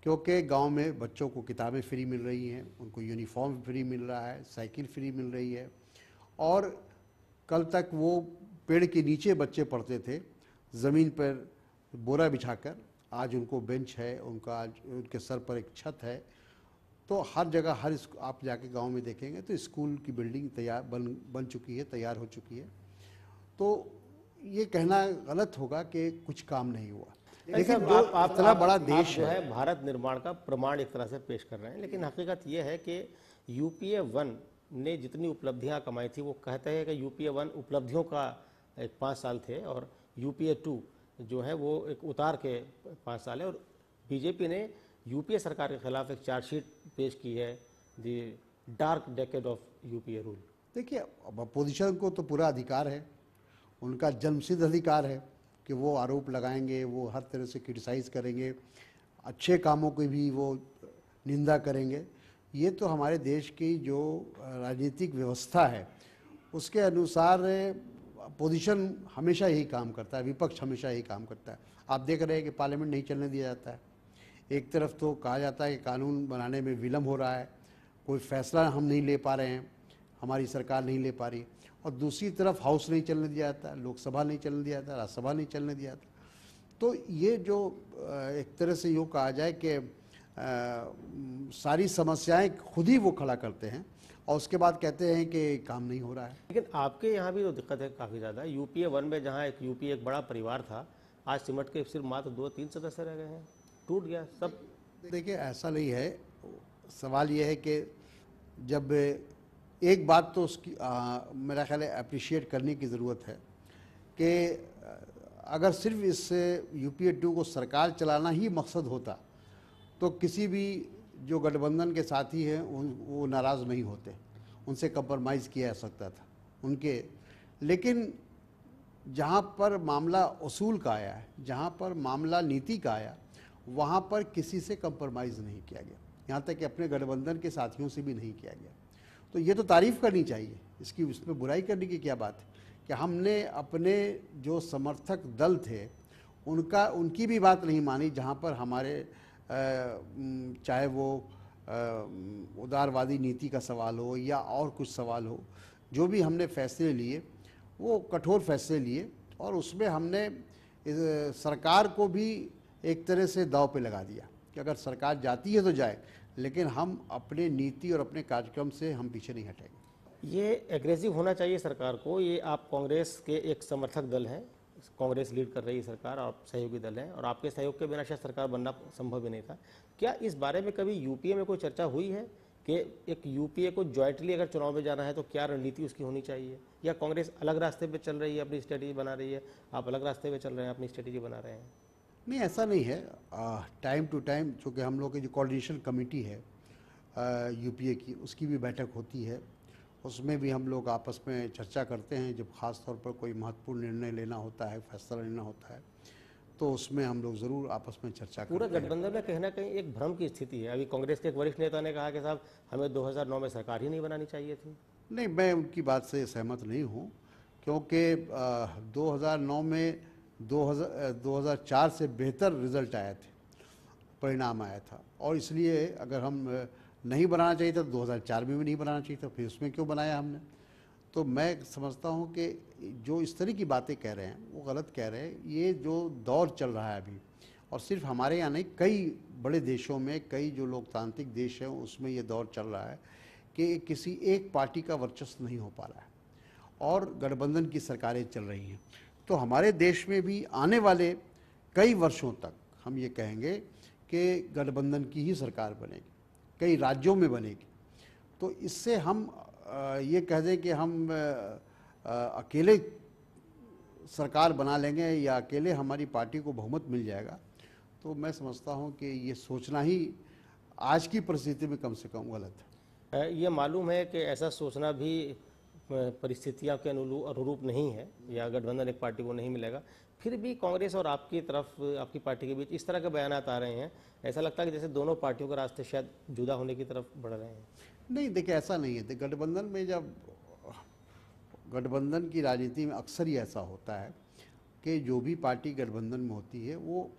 Speaker 10: क्योंकि गांव में बच्चों को किताबें फ्री मिल रही हैं, उनको यूनिफॉर्म फ्री मिल रहा है, साइकिल फ्री मिल रही है। और कल तक वो पेड़ के नीचे बच्चे पढ़ते थे, ज़मीन पर बोरा बिछाकर, आज उनको बेंच है, उनका आज उनके सर पर एक छत है। तो हर जगह आप जाके गाँव में देखेंगे तो स्कूल की बिल्डिंग तैयार बन चुकी है, तैयार हो चुकी है। तो ये कहना गलत होगा कि कुछ काम नहीं हुआ।
Speaker 17: लेकिन आप इतना बड़ा देश जो है भारत निर्माण का प्रमाण एक तरह से पेश कर रहे हैं, लेकिन हकीकत ये है कि UPA 1 ने जितनी उपलब्धियां कमाई थी, वो कहते हैं कि UPA 1 उपलब्धियों का एक 5 साल थे और UPA 2 जो है वो एक उतार के 5 साल है। और बीजेपी ने यूपीए सरकार के खिलाफ एक चार्जशीट पेश की है, the dark decade of UPA rule.
Speaker 10: देखिए, अब अपोजिशन को तो पूरा अधिकार है, उनका जन्मसिद्ध अधिकार है कि वो आरोप लगाएंगे, वो हर तरह से क्रिटिसाइज़ करेंगे, अच्छे कामों की भी वो निंदा करेंगे। ये तो हमारे देश की जो राजनीतिक व्यवस्था है उसके अनुसार अपोजिशन हमेशा यही काम करता है, विपक्ष हमेशा यही काम करता है। आप देख रहे हैं कि पार्लियामेंट नहीं चलने दिया जाता है। एक तरफ तो कहा जाता है कि कानून बनाने में विलम्ब हो रहा है, कोई फैसला हम नहीं ले पा रहे हैं, हमारी सरकार नहीं ले पा रही, और दूसरी तरफ हाउस नहीं चलने दिया जाता, लोकसभा नहीं चलने दिया जाता, राज्यसभा नहीं चलने दिया जाता। तो ये जो एक तरह से यूँ कहा जाए कि सारी समस्याएं खुद ही वो खड़ा करते हैं और उसके बाद कहते हैं कि काम नहीं हो रहा है।
Speaker 17: लेकिन आपके यहाँ भी तो दिक्कत है काफ़ी ज़्यादा। यूपीए 1 में जहाँ एक यूपीए एक बड़ा परिवार था, आज सिमट के सिर्फ मात्र 2-3 सदस्य रह गए हैं, टूट गया सब।
Speaker 10: देखिए, ऐसा नहीं है। सवाल ये है कि जब एक बात तो उसकी मेरा ख्याल है अप्रिशिएट करने की ज़रूरत है कि अगर सिर्फ इस यूपीए 2 को सरकार चलाना ही मकसद होता तो किसी भी जो गठबंधन के साथी हैं वो नाराज़ नहीं होते, उनसे कंप्रोमाइज़ किया जा सकता था उनके। लेकिन जहाँ पर मामला उसूल का आया है, जहाँ पर मामला नीति का आया, वहाँ पर किसी से कंप्रोमाइज़ नहीं किया गया, यहाँ तक कि अपने गठबंधन के साथियों से भी नहीं किया गया। तो ये तो तारीफ़ करनी चाहिए, इसमें बुराई करने की क्या बात है कि हमने अपने जो समर्थक दल थे उनकी भी बात नहीं मानी, जहाँ पर हमारे चाहे वो उदारवादी नीति का सवाल हो या और कुछ सवाल हो, जो भी हमने फैसले लिए वो कठोर फैसले लिए और उसमें हमने सरकार को भी एक तरह से दांव पे लगा दिया कि अगर सरकार जाती है तो जाए, लेकिन हम अपने नीति और अपने कार्यक्रम से हम पीछे नहीं हटेंगे।
Speaker 17: ये एग्रेसिव होना चाहिए सरकार को। ये आप कांग्रेस के एक समर्थक दल हैं, कांग्रेस लीड कर रही है सरकार, आप सहयोगी दल हैं और आपके सहयोग के बिना शायद सरकार बनना संभव ही नहीं था। क्या इस बारे में कभी यूपीए में कोई चर्चा हुई है कि एक यूपीए को जॉइंटली अगर चुनाव में जाना है तो क्या रणनीति उसकी होनी चाहिए, या कांग्रेस अलग रास्ते पे चल रही है, अपनी स्ट्रेटेजी बना रही है, आप अलग रास्ते पे चल रहे हैं, अपनी स्ट्रेटेजी बना रहे हैं?
Speaker 10: नहीं, ऐसा नहीं है। टाइम टू टाइम चूँकि हम लोग की जो कोऑर्डिनेशन कमेटी है यूपीए की, उसकी भी बैठक होती है, उसमें भी हम लोग आपस में चर्चा करते हैं। जब ख़ास तौर पर कोई महत्वपूर्ण निर्णय लेना होता है, फैसला लेना होता है, तो उसमें हम लोग ज़रूर आपस में चर्चा करते हैं।
Speaker 17: पूरा गठबंधन में कहीं ना कहीं एक भ्रम की स्थिति है। अभी कांग्रेस के एक वरिष्ठ नेता ने कहा कि साहब हमें 2009 में सरकार ही नहीं बनानी चाहिए थी।
Speaker 10: नहीं, मैं उनकी बात से सहमत नहीं हूँ, क्योंकि 2009 में 2004 से बेहतर रिजल्ट आए थे, परिणाम आया था, और इसलिए अगर हम नहीं बनाना चाहिए था तो 2004 में भी नहीं बनाना चाहिए था, फिर उसमें क्यों बनाया हमने। तो मैं समझता हूँ कि जो इस तरह की बातें कह रहे हैं वो गलत कह रहे हैं। ये जो दौर चल रहा है अभी, और सिर्फ हमारे यहाँ नहीं, कई बड़े देशों में, कई जो लोकतांत्रिक देश हैं उसमें ये दौर चल रहा है कि किसी एक पार्टी का वर्चस्व नहीं हो पा रहा है और गठबंधन की सरकारें चल रही हैं। तो हमारे देश में भी आने वाले कई वर्षों तक हम ये कहेंगे कि गठबंधन की ही सरकार बनेगी, कई राज्यों में बनेगी। तो इससे हम ये कह दें कि हम अकेले सरकार बना लेंगे या अकेले हमारी पार्टी को बहुमत मिल जाएगा, तो मैं समझता हूँ कि ये सोचना ही आज की परिस्थिति में कम से कम गलत है।
Speaker 17: ये मालूम है कि ऐसा सोचना भी परिस्थितियों के अनुरूप नहीं है, या गठबंधन एक पार्टी को नहीं मिलेगा, फिर भी कांग्रेस और आपकी तरफ, आपकी पार्टी के बीच इस तरह के बयानात आ रहे हैं, ऐसा लगता है कि जैसे दोनों पार्टियों के रास्ते शायद जुदा होने की तरफ बढ़ रहे हैं।
Speaker 10: नहीं, देखिए, ऐसा नहीं है। गठबंधन में, जब गठबंधन की राजनीति में अक्सर ही ऐसा होता है कि जो भी पार्टी गठबंधन में होती है वो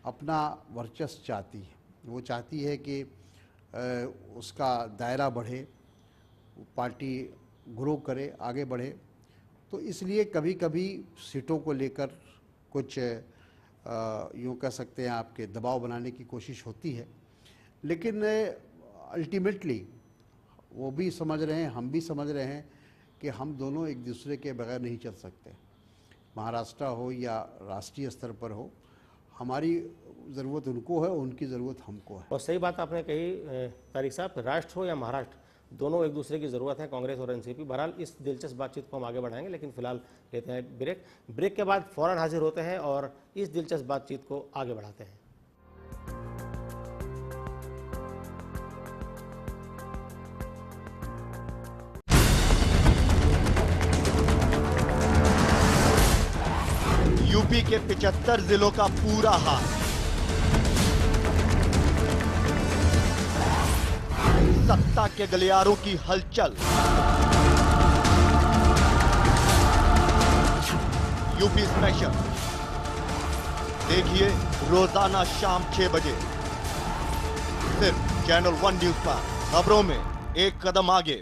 Speaker 10: अपना वर्चस्व चाहती है, वो चाहती है कि उसका दायरा बढ़े, पार्टी ग्रो करे, आगे बढ़े। तो इसलिए कभी कभी सीटों को लेकर कुछ यूँ कह सकते हैं आपके दबाव बनाने की कोशिश होती है, लेकिन अल्टीमेटली वो भी समझ रहे हैं, हम भी समझ रहे हैं कि हम दोनों एक दूसरे के बगैर नहीं चल सकते। महाराष्ट्र हो या राष्ट्रीय स्तर पर हो, हमारी ज़रूरत उनको है, उनकी ज़रूरत हमको है।
Speaker 17: और सही बात आपने कही तारिक साहब, राष्ट्र हो या महाराष्ट्र, दोनों एक दूसरे की ज़रूरत है, कांग्रेस और एनसीपी। बहरहाल इस दिलचस्प बातचीत को हम आगे बढ़ाएंगे, लेकिन फिलहाल लेते हैं ब्रेक के बाद फौरन हाजिर होते हैं और इस दिलचस्प बातचीत को आगे बढ़ाते हैं।
Speaker 18: यूपी के 75 जिलों का पूरा हाल, सत्ता के गलियारों की हलचल। यूपी स्पेशल देखिए रोजाना शाम 6 बजे सिर्फ चैनल 1 न्यूज पर। खबरों में एक कदम आगे।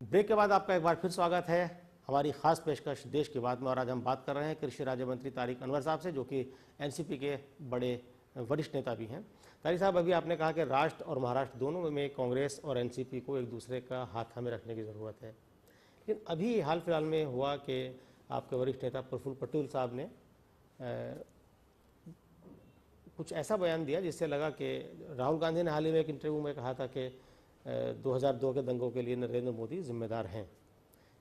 Speaker 17: ब्रेक के बाद आपका एक बार फिर स्वागत है हमारी खास पेशकश देश की बात में। और आज हम बात कर रहे हैं कृषि राज्य मंत्री तारिक अनवर साहब से, जो कि एनसीपी के बड़े वरिष्ठ नेता भी हैं। तारिक साहब, अभी आपने कहा कि राष्ट्र और महाराष्ट्र दोनों में कांग्रेस और एनसीपी को एक दूसरे का हाथ थामे रखने की ज़रूरत है, लेकिन अभी हाल फिलहाल में हुआ कि आपके वरिष्ठ नेता प्रफुल्ल पटेल साहब ने कुछ ऐसा बयान दिया जिससे लगा कि राहुल गांधी ने हाल ही में एक इंटरव्यू में कहा था कि 2002 के दंगों के लिए नरेंद्र मोदी जिम्मेदार हैं,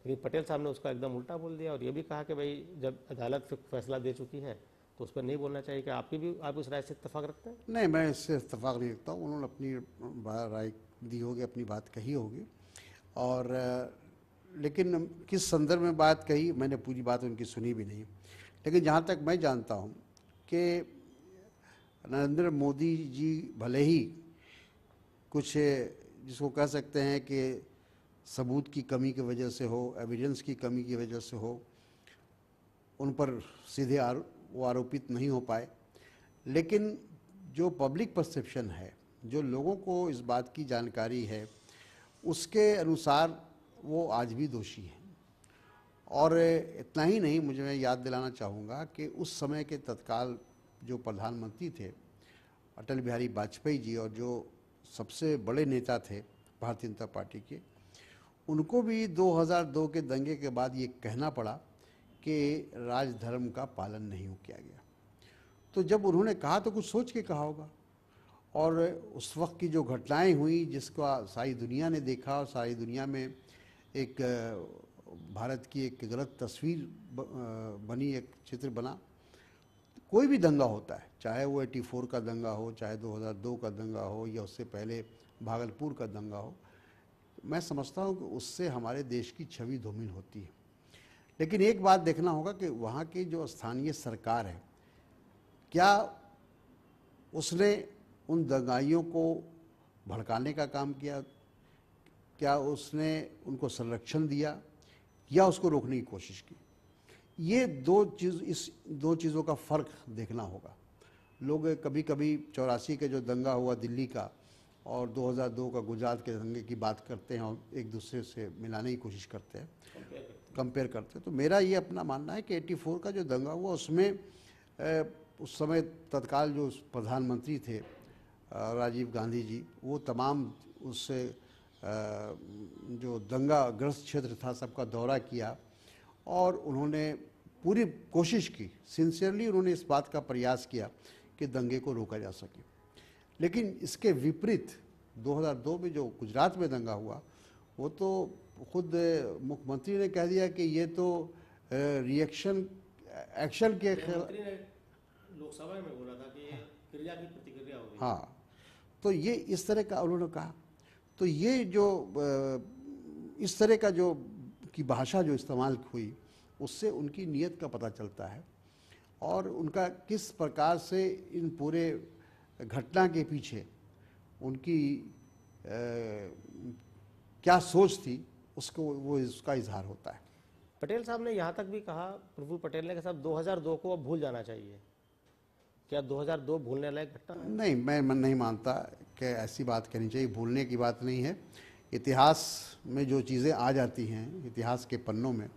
Speaker 17: लेकिन पटेल साहब ने उसका एकदम उल्टा बोल दिया और ये भी कहा कि भाई जब अदालत फैसला दे चुकी है तो उस पर नहीं बोलना चाहिए। कि आप उस राय से इत्तेफाक रखते हैं?
Speaker 10: नहीं, मैं इससे इत्तेफाक नहीं रखता हूँ। उन्होंने अपनी राय दी होगी, अपनी बात कही होगी, और लेकिन किस संदर्भ में बात कही मैंने पूरी बात उनकी सुनी भी नहीं। लेकिन जहाँ तक मैं जानता हूँ कि नरेंद्र मोदी जी भले ही कुछ जिसको कह सकते हैं कि सबूत की कमी की वजह से हो, एविडेंस की कमी की वजह से हो, उन पर सीधे वो आरोपित नहीं हो पाए, लेकिन जो पब्लिक परसेप्शन है, जो लोगों को इस बात की जानकारी है, उसके अनुसार वो आज भी दोषी हैं। और इतना ही नहीं, मुझे मैं याद दिलाना चाहूँगा कि उस समय के तत्काल जो प्रधानमंत्री थे अटल बिहारी वाजपेयी जी, और जो सबसे बड़े नेता थे भारतीय जनता पार्टी के, उनको भी 2002 के दंगे के बाद ये कहना पड़ा कि राजधर्म का पालन नहीं किया गया। तो जब उन्होंने कहा तो कुछ सोच के कहा होगा, और उस वक्त की जो घटनाएं हुई जिसका सारी दुनिया ने देखा और सारी दुनिया में एक भारत की एक गलत तस्वीर बनी, एक चित्र बना। कोई भी दंगा होता है, चाहे वो 84 का दंगा हो, चाहे 2002 का दंगा हो, या उससे पहले भागलपुर का दंगा हो, मैं समझता हूँ कि उससे हमारे देश की छवि धूमिल होती है। लेकिन एक बात देखना होगा कि वहाँ की जो स्थानीय सरकार है, क्या उसने उन दंगाइयों को भड़काने का काम किया, क्या उसने उनको संरक्षण दिया, या उसको रोकने की कोशिश की। ये इस दो चीज़ों का फ़र्क देखना होगा। लोग कभी कभी 84 के जो दंगा हुआ दिल्ली का और 2002 का गुजरात के दंगे की बात करते हैं और एक दूसरे से मिलाने की कोशिश करते हैं, कंपेयर करते हैं। तो मेरा ये अपना मानना है कि 84 का जो दंगा हुआ उसमें उस समय तत्काल जो प्रधानमंत्री थे राजीव गांधी जी, वो तमाम उससे जो दंगा ग्रस्त क्षेत्र था सबका दौरा किया, और उन्होंने पूरी कोशिश की, सिंसियरली उन्होंने इस बात का प्रयास किया कि दंगे को रोका जा सके। लेकिन इसके विपरीत 2002 में जो गुजरात में दंगा हुआ, वो तो खुद मुख्यमंत्री ने कह दिया कि ये तो एक्शन के
Speaker 17: लोकसभा में बोला था कि क्रिया की प्रतिक्रिया होगी।
Speaker 10: हाँ, तो ये इस तरह का उन्होंने कहा। तो ये जो इस तरह का जो की भाषा जो इस्तेमाल हुई, उससे उनकी नीयत का पता चलता है, और उनका किस प्रकार से इन पूरे घटना के पीछे उनकी क्या सोच थी, उसका इजहार होता है।
Speaker 17: पटेल साहब ने यहाँ तक भी कहा, प्रफुल्ल पटेल ने कहा साहब 2002 को अब भूल जाना चाहिए। क्या 2002 भूलने लायक घटना है?
Speaker 10: नहीं, मैं नहीं मानता कि ऐसी बात कहनी चाहिए। भूलने की बात नहीं है। इतिहास में जो चीज़ें आ जाती हैं इतिहास के पन्नों में,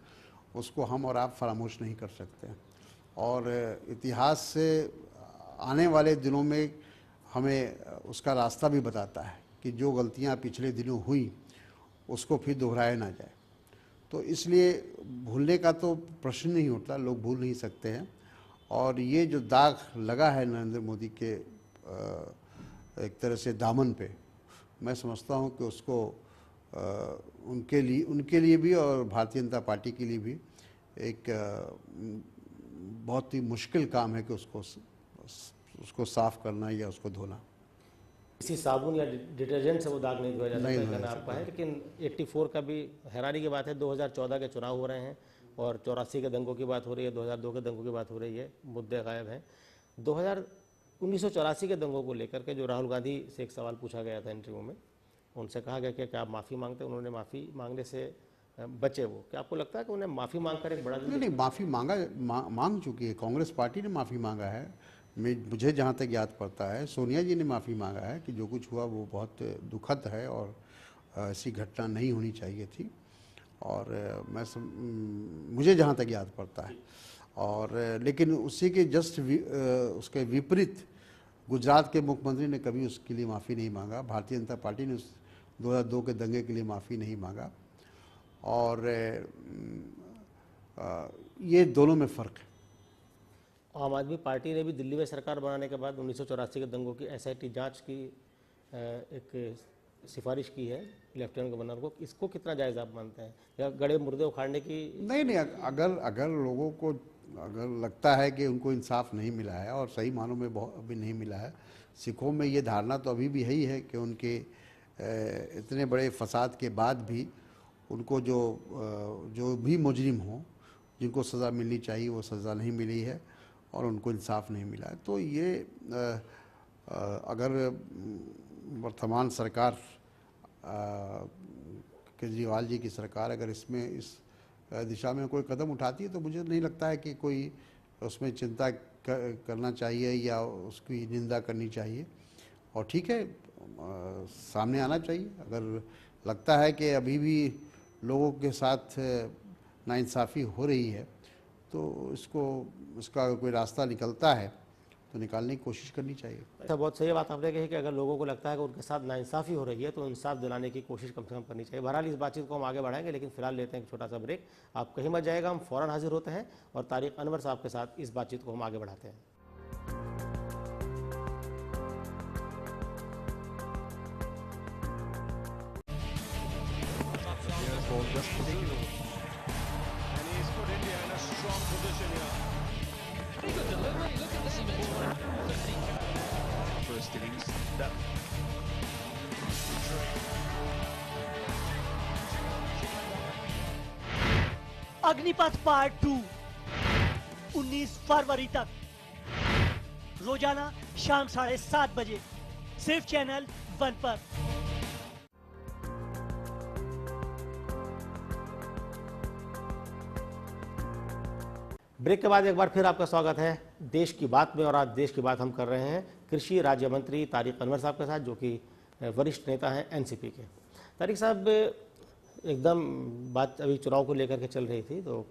Speaker 10: उसको हम और आप फरामोश नहीं कर सकते। और इतिहास से आने वाले दिनों में हमें उसका रास्ता भी बताता है कि जो गलतियां पिछले दिनों हुई उसको फिर दोहराया ना जाए। तो इसलिए भूलने का तो प्रश्न नहीं उठता, लोग भूल नहीं सकते हैं। और ये जो दाग लगा है नरेंद्र मोदी के एक तरह से दामन पे, मैं समझता हूँ कि उसको उनके लिए भी और भारतीय जनता पार्टी के लिए भी एक बहुत ही मुश्किल काम है कि उसको साफ करना या उसको धोना।
Speaker 17: किसी साबुन या डिटर्जेंट से वो दाग नहीं धोया जा सकता, कहना आपका है। लेकिन 84 का भी हैरानी की बात है, 2014 के चुनाव हो रहे हैं और 84 के दंगों की बात हो रही है, 2002 के दंगों की बात हो रही है, मुद्दे गायब हैं। 1984 के दंगों को लेकर के जो राहुल गांधी से एक सवाल पूछा गया था इंटरव्यू में, उनसे कहा गया कि क्या आप माफ़ी मांगते, उन्होंने माफ़ी मांगने से बचे वो। क्या आपको लगता है कि उन्हें माफ़ी मांगकर एक बड़ा
Speaker 10: नहीं, माफ़ी मांग चुकी है कांग्रेस पार्टी ने, माफ़ी मांगा है। मुझे जहाँ तक याद पड़ता है सोनिया जी ने माफ़ी मांगा है कि जो कुछ हुआ वो बहुत दुखद है और ऐसी घटना नहीं होनी चाहिए थी, और मुझे जहाँ तक याद पड़ता है। और लेकिन उसी के जस्ट उसके विपरीत गुजरात के मुख्यमंत्री ने कभी उसके लिए माफ़ी नहीं मांगा, भारतीय जनता पार्टी ने 2002 के दंगे के लिए माफ़ी नहीं मांगा, और ये दोनों में फ़र्क है।
Speaker 17: आम आदमी पार्टी ने भी दिल्ली में सरकार बनाने के बाद 1984 के दंगों की SIT जांच की एक सिफारिश की है लेफ्टिनेंट गवर्नर को। इसको कितना जायज़ आप मानते हैं, या गड़े मुर्दे उखाड़ने की?
Speaker 10: नहीं, अगर लोगों को अगर लगता है कि उनको इंसाफ नहीं मिला है, और सही मानों में अभी नहीं मिला है, सिखों में ये धारणा तो अभी भी यही है कि उनके इतने बड़े फसाद के बाद भी उनको जो भी मुजरिम हो, जिनको सज़ा मिलनी चाहिए वो सज़ा नहीं मिली है और उनको इंसाफ नहीं मिला है। तो ये अगर वर्तमान सरकार केजरीवाल जी की सरकार अगर इस दिशा में कोई कदम उठाती है तो मुझे नहीं लगता है कि कोई उसमें चिंता करना चाहिए या उसकी निंदा करनी चाहिए। और ठीक है, सामने आना चाहिए। अगर लगता है कि अभी भी लोगों के साथ नाइंसाफ़ी हो रही है तो इसका कोई रास्ता निकलता है तो निकालने की कोशिश करनी चाहिए।
Speaker 17: अच्छा, बहुत सही बात आपने कही कि अगर लोगों को लगता है कि उनके साथ नाइंसाफ़ी हो रही है तो इंसाफ दिलाने की कोशिश कम से कम करनी चाहिए। बहरहाल इस बातचीत को हम आगे बढ़ाएंगे, लेकिन फिलहाल लेते हैं एक छोटा सा ब्रेक। आप कहीं मत जाएगा, हम फ़ौरन हाजिर होते हैं और तारिक अनवर साहब के साथ इस बातचीत को हम आगे बढ़ाते हैं।
Speaker 19: अग्निपथ पार्ट 2 19 फरवरी तक, रोजाना शाम 7:30 बजे, सिर्फ चैनल 1 पर।
Speaker 17: ब्रेक के बाद एक बार फिर आपका स्वागत है देश की बात में। और आज देश की बात हम कर रहे हैं कृषि राज्य मंत्री तारिक अनवर साहब के साथ, जो कि वरिष्ठ नेता हैं एनसीपी के। तारिक साहब, एकदम बात अभी चुनाव को लेकर के चल रही थी, तो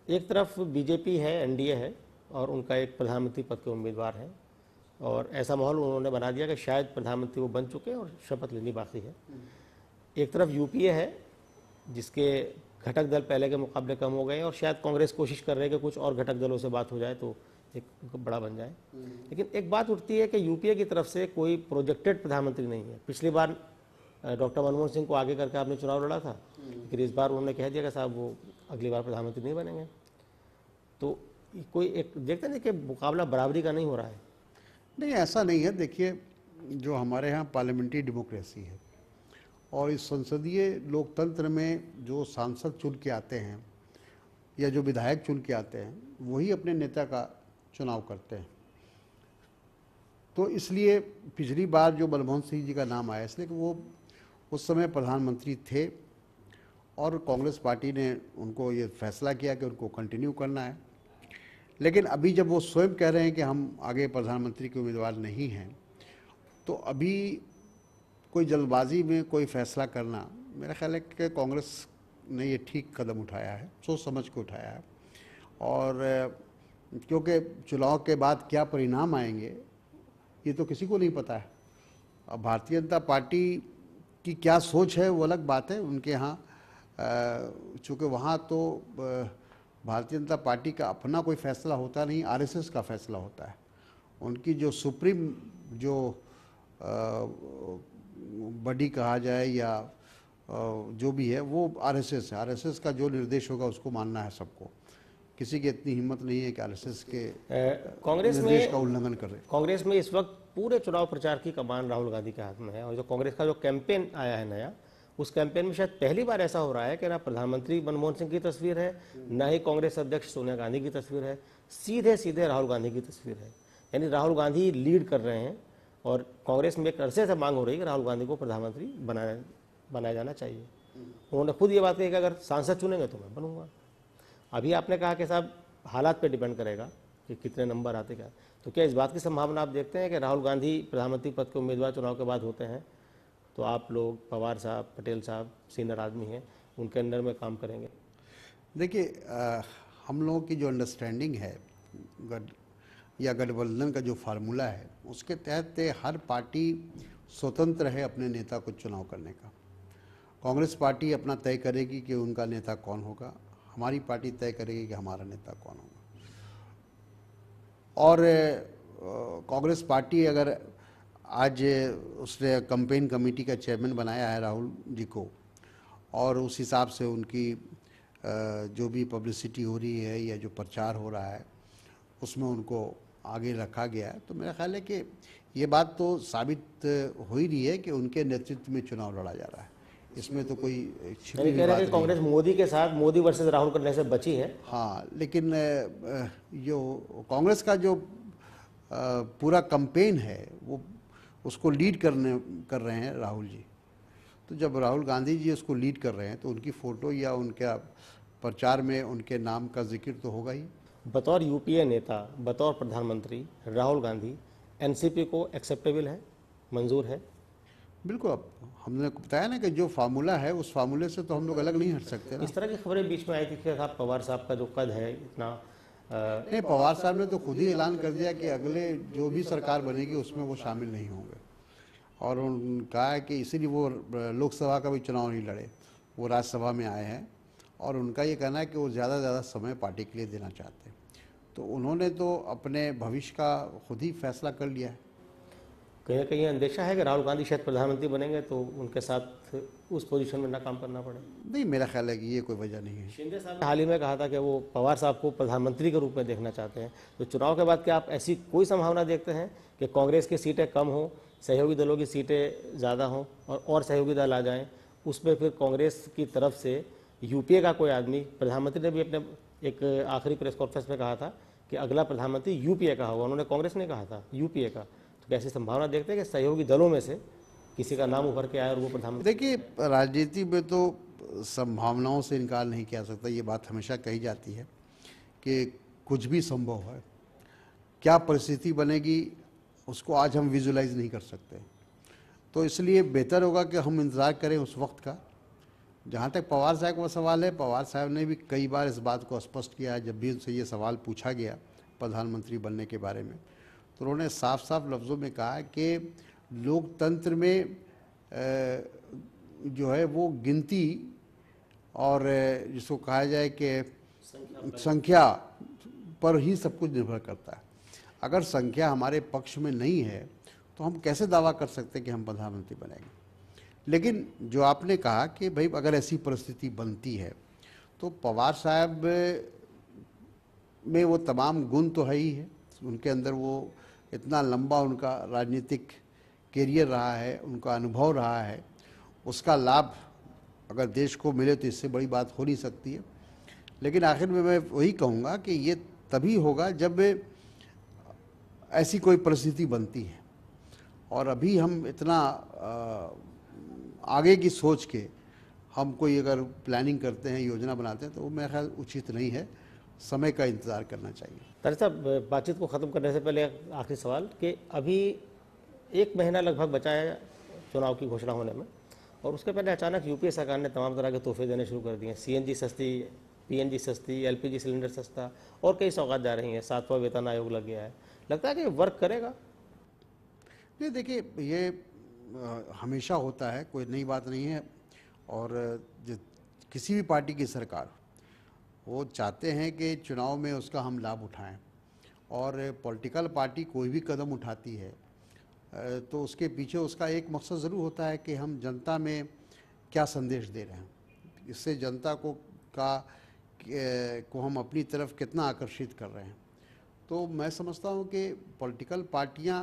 Speaker 17: एक तरफ बीजेपी है, एनडीए है, और उनका एक प्रधानमंत्री पद के उम्मीदवार हैं, और ऐसा माहौल उन्होंने बना दिया कि शायद प्रधानमंत्री वो बन चुके हैं और शपथ लेनी बाकी है। एक तरफ यूपीए है जिसके घटक दल पहले के मुकाबले कम हो गए, और शायद कांग्रेस कोशिश कर रहे हैं कि कुछ और घटक दलों से बात हो जाए तो एक बड़ा बन जाए। लेकिन एक बात उठती है कि यूपीए की तरफ से कोई प्रोजेक्टेड प्रधानमंत्री नहीं है। पिछली बार डॉक्टर मनमोहन सिंह को आगे करके आपने चुनाव लड़ा था, लेकिन इस बार उन्होंने कह दिया कि साहब वो अगली बार प्रधानमंत्री नहीं बनेंगे। तो कोई एक देखते नहीं कि मुकाबला बराबरी का नहीं हो रहा है?
Speaker 10: नहीं, ऐसा नहीं है। देखिए, जो हमारे यहाँ पार्लियामेंट्री डेमोक्रेसी है और इस संसदीय लोकतंत्र में जो सांसद चुन के आते हैं या जो विधायक चुन के आते हैं वही अपने नेता का चुनाव करते हैं। तो इसलिए पिछली बार जो मनमोहन सिंह जी का नाम आया, इसलिए कि वो उस समय प्रधानमंत्री थे और कांग्रेस पार्टी ने उनको ये फैसला किया कि उनको कंटिन्यू करना है। लेकिन अभी जब वो स्वयं कह रहे हैं कि हम आगे प्रधानमंत्री के उम्मीदवार नहीं हैं, तो अभी कोई जल्दबाजी में कोई फैसला करना, मेरा ख्याल है कि कांग्रेस ने ये ठीक कदम उठाया है, सोच समझ के उठाया है। और क्योंकि चुनाव के बाद क्या परिणाम आएंगे ये तो किसी को नहीं पता है। अब भारतीय जनता पार्टी की क्या सोच है वो अलग बात है। उनके यहाँ चूँकि वहाँ तो भारतीय जनता पार्टी का अपना कोई फैसला होता नहीं, आरएसएस का फैसला होता है। उनकी जो सुप्रीम जो बॉडी कहा जाए या जो भी है वो आरएसएस है। आरएसएस का जो निर्देश होगा उसको मानना है सबको। किसी की इतनी हिम्मत नहीं है कि आरएसएस के
Speaker 17: कांग्रेस
Speaker 10: निर्देश का उल्लंघन करे।
Speaker 17: कांग्रेस में इस वक्त पूरे चुनाव प्रचार की कमान राहुल गांधी के हाथ में है और जो कांग्रेस का जो कैंपेन आया है नया, उस कैंपेन में शायद पहली बार ऐसा हो रहा है कि ना प्रधानमंत्री मनमोहन सिंह की तस्वीर है, ना ही कांग्रेस अध्यक्ष सोनिया गांधी की तस्वीर है, सीधे सीधे राहुल गांधी की तस्वीर है। यानी राहुल गांधी लीड कर रहे हैं और कांग्रेस में एक अरसे से मांग हो रही है कि राहुल गांधी को प्रधानमंत्री बनाया जाना चाहिए। उन्होंने खुद ये बात कही कि अगर सांसद चुनेंगे तो मैं बनूंगा। अभी आपने कहा कि साहब हालात पे डिपेंड करेगा कि कितने नंबर आते क्या, तो क्या इस बात की संभावना आप देखते हैं कि राहुल गांधी प्रधानमंत्री पद के उम्मीदवार चुनाव के बाद होते हैं तो आप लोग, पवार साहब, पटेल साहब सीनियर आदमी हैं, उनके अंडर में काम करेंगे?
Speaker 10: देखिए, हम लोगों की जो अंडरस्टैंडिंग है गठबंधन का जो फार्मूला है उसके तहत हर पार्टी स्वतंत्र है अपने नेता को चुनाव करने का। कांग्रेस पार्टी अपना तय करेगी कि उनका नेता कौन होगा, हमारी पार्टी तय करेगी कि हमारा नेता कौन होगा। और कांग्रेस पार्टी अगर आज उसने कैंपेन कमेटी का चेयरमैन बनाया है राहुल जी को और उस हिसाब से उनकी जो भी पब्लिसिटी हो रही है या जो प्रचार हो रहा है उसमें उनको आगे रखा गया है, तो मेरा ख्याल है कि ये बात तो साबित हो ही रही है कि उनके नेतृत्व में चुनाव लड़ा जा रहा है। इसमें तो कोई छिपी हुई बात नहीं।
Speaker 17: कांग्रेस मोदी के साथ मोदी वर्सेस राहुल करने से बची है।
Speaker 10: हाँ, लेकिन जो कांग्रेस का जो पूरा कैंपेन है वो उसको लीड कर रहे हैं राहुल जी। तो जब राहुल गांधी जी उसको लीड कर रहे हैं तो उनकी फ़ोटो या उनका प्रचार में उनके नाम का जिक्र तो होगा ही।
Speaker 17: बतौर यूपीए नेता, बतौर प्रधानमंत्री राहुल गांधी एनसीपी को एक्सेप्टेबल है, मंजूर है?
Speaker 10: बिल्कुल। अब हमने बताया ना कि जो फार्मूला है उस फार्मूले से तो हम लोग अलग नहीं हट सकते ना।
Speaker 17: इस तरह की खबरें बीच में आई थी कि साहब पवार साहब का जो कद है इतना
Speaker 10: नहीं, पवार साहब ने तो खुद ही ऐलान कर दिया कि अगले जो भी सरकार बनेगी उसमें वो शामिल नहीं होंगे और उन्होंने कहा है कि इसीलिए वो लोकसभा का भी चुनाव नहीं लड़े, वो राज्यसभा में आए हैं और उनका ये कहना है कि वो ज़्यादा से ज़्यादा समय पार्टी के लिए देना चाहते हैं। तो उन्होंने तो अपने भविष्य का खुद ही फैसला कर लिया है।
Speaker 17: कहीं ना कहीं अंदेशा है कि राहुल गांधी शायद प्रधानमंत्री बनेंगे तो उनके साथ उस पोजीशन में ना काम करना पड़े?
Speaker 10: नहीं, मेरा ख्याल है कि ये कोई वजह नहीं है।
Speaker 17: शिंदे साहब ने हाल ही में कहा था कि वो पवार साहब को प्रधानमंत्री के रूप में देखना चाहते हैं, तो चुनाव के बाद क्या आप ऐसी कोई संभावना देखते हैं कि कांग्रेस की सीटें कम हों, सहयोगी दलों की सीटें ज़्यादा हों और सहयोगी दल आ जाएं, उसमें फिर कांग्रेस की तरफ से यूपीए का कोई आदमी, प्रधानमंत्री ने भी अपने एक आखिरी प्रेस कॉन्फ्रेंस में कहा था कि अगला प्रधानमंत्री यूपीए का होगा, उन्होंने कांग्रेस ने कहा था यूपीए का, तो कैसी संभावना देखते हैं कि सहयोगी दलों में से किसी का नाम उभर के आए और वो प्रधानमंत्री?
Speaker 10: देखिए, राजनीति में तो संभावनाओं से इनकार नहीं किया सकता। ये बात हमेशा कही जाती है कि कुछ भी संभव है, क्या परिस्थिति बनेगी उसको आज हम विजुलाइज नहीं कर सकते। तो इसलिए बेहतर होगा कि हम इंतज़ार करें उस वक्त का। जहाँ तक पवार साहब का सवाल है, पवार साहब ने भी कई बार इस बात को स्पष्ट किया है। जब भी उनसे ये सवाल पूछा गया प्रधानमंत्री बनने के बारे में तो उन्होंने साफ साफ लफ्ज़ों में कहा कि लोकतंत्र में जो है वो गिनती और जिसको कहा जाए कि संख्या पर ही सब कुछ निर्भर करता है। अगर संख्या हमारे पक्ष में नहीं है तो हम कैसे दावा कर सकते हैं कि हम प्रधानमंत्री बनेंगे। लेकिन जो आपने कहा कि भाई अगर ऐसी परिस्थिति बनती है तो पवार साहब में वो तमाम गुण तो है ही है, उनके अंदर वो इतना लंबा उनका राजनीतिक कैरियर रहा है, उनका अनुभव रहा है, उसका लाभ अगर देश को मिले तो इससे बड़ी बात हो नहीं सकती है। लेकिन आखिर में मैं वही कहूँगा कि ये तभी होगा जब ऐसी कोई परिस्थिति बनती है और अभी हम इतना आगे की सोच के हम कोई अगर प्लानिंग करते हैं, योजना बनाते हैं तो वो मेरा ख्याल उचित नहीं है। समय का इंतज़ार करना चाहिए।
Speaker 17: तारिक साहब, बातचीत को ख़त्म करने से पहले आखिरी सवाल कि अभी 1 महीना लगभग बचा है चुनाव की घोषणा होने में और उसके पहले अचानक यूपीए सरकार ने तमाम तरह के तोहफे देने शुरू कर दिए। सीएनजी सस्ती, पीएनजी सस्ती, एलपीजी सिलेंडर सस्ता और कई सौगात जा रही हैं। 7वां वेतन आयोग लग गया है, लगता है कि वर्क करेगा?
Speaker 10: नहीं, देखिए ये हमेशा होता है, कोई नई बात नहीं है। और किसी भी पार्टी की सरकार वो चाहते हैं कि चुनाव में उसका हम लाभ उठाएं, और पॉलिटिकल पार्टी कोई भी कदम उठाती है तो उसके पीछे उसका एक मकसद ज़रूर होता है कि हम जनता में क्या संदेश दे रहे हैं, इससे जनता को हम अपनी तरफ कितना आकर्षित कर रहे हैं। तो मैं समझता हूँ कि पॉलिटिकल पार्टियाँ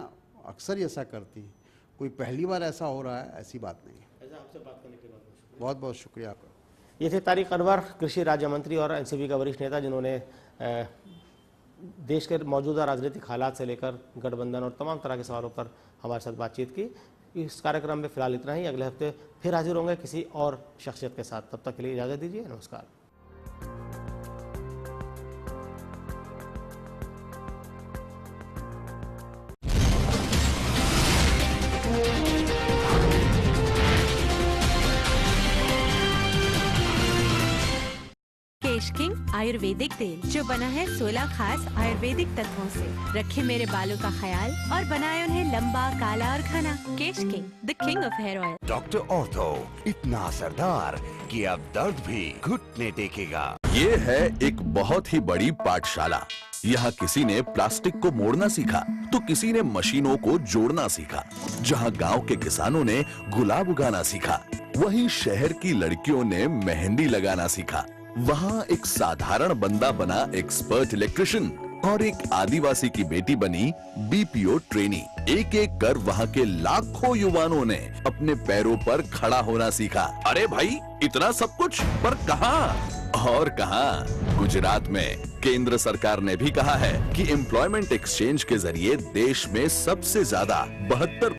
Speaker 10: अक्सर ऐसा करती हैं, कोई पहली बार ऐसा हो रहा है, ऐसी बात नहीं है।
Speaker 17: आपसे बात करने के बाद
Speaker 10: बहुत बहुत शुक्रिया आपका।
Speaker 17: ये थे तारिक अनवर, कृषि राज्य मंत्री और एनसीपी का वरिष्ठ नेता, जिन्होंने देश के मौजूदा राजनीतिक हालात से लेकर गठबंधन और तमाम तरह के सवालों पर हमारे साथ बातचीत की। इस कार्यक्रम में फिलहाल इतना ही। अगले हफ्ते फिर हाजिर होंगे किसी और शख्सियत के साथ। तब तक के लिए इजाज़त दीजिए। नमस्कार।
Speaker 20: केश किंग आयुर्वेदिक तेल, जो बना है 16 खास आयुर्वेदिक तत्वों से, रखे मेरे बालों का ख्याल और बनाए उन्हें लंबा, काला और घना। Kesh king, the king of hair oil.
Speaker 16: Doctor ortho, इतना असरदार कि अब दर्द भी घुटने टेकेगा।
Speaker 21: ये है एक बहुत ही बड़ी पाठशाला। यहाँ किसी ने प्लास्टिक को मोड़ना सीखा तो किसी ने मशीनों को जोड़ना सीखा। जहाँ गांव के किसानों ने गुलाब उगाना सीखा, वहीं शहर की लड़कियों ने मेहंदी लगाना सीखा। वहाँ एक साधारण बंदा बना एक्सपर्ट इलेक्ट्रिशियन और एक आदिवासी की बेटी बनी बीपीओ ट्रेनी। एक एक कर वहाँ के लाखों युवाओं ने अपने पैरों पर खड़ा होना सीखा। अरे भाई, इतना सब कुछ, पर कहाँ? और कहाँ, गुजरात में केंद्र सरकार ने भी कहा है कि एम्प्लॉयमेंट एक्सचेंज के जरिए देश में सबसे ज्यादा 72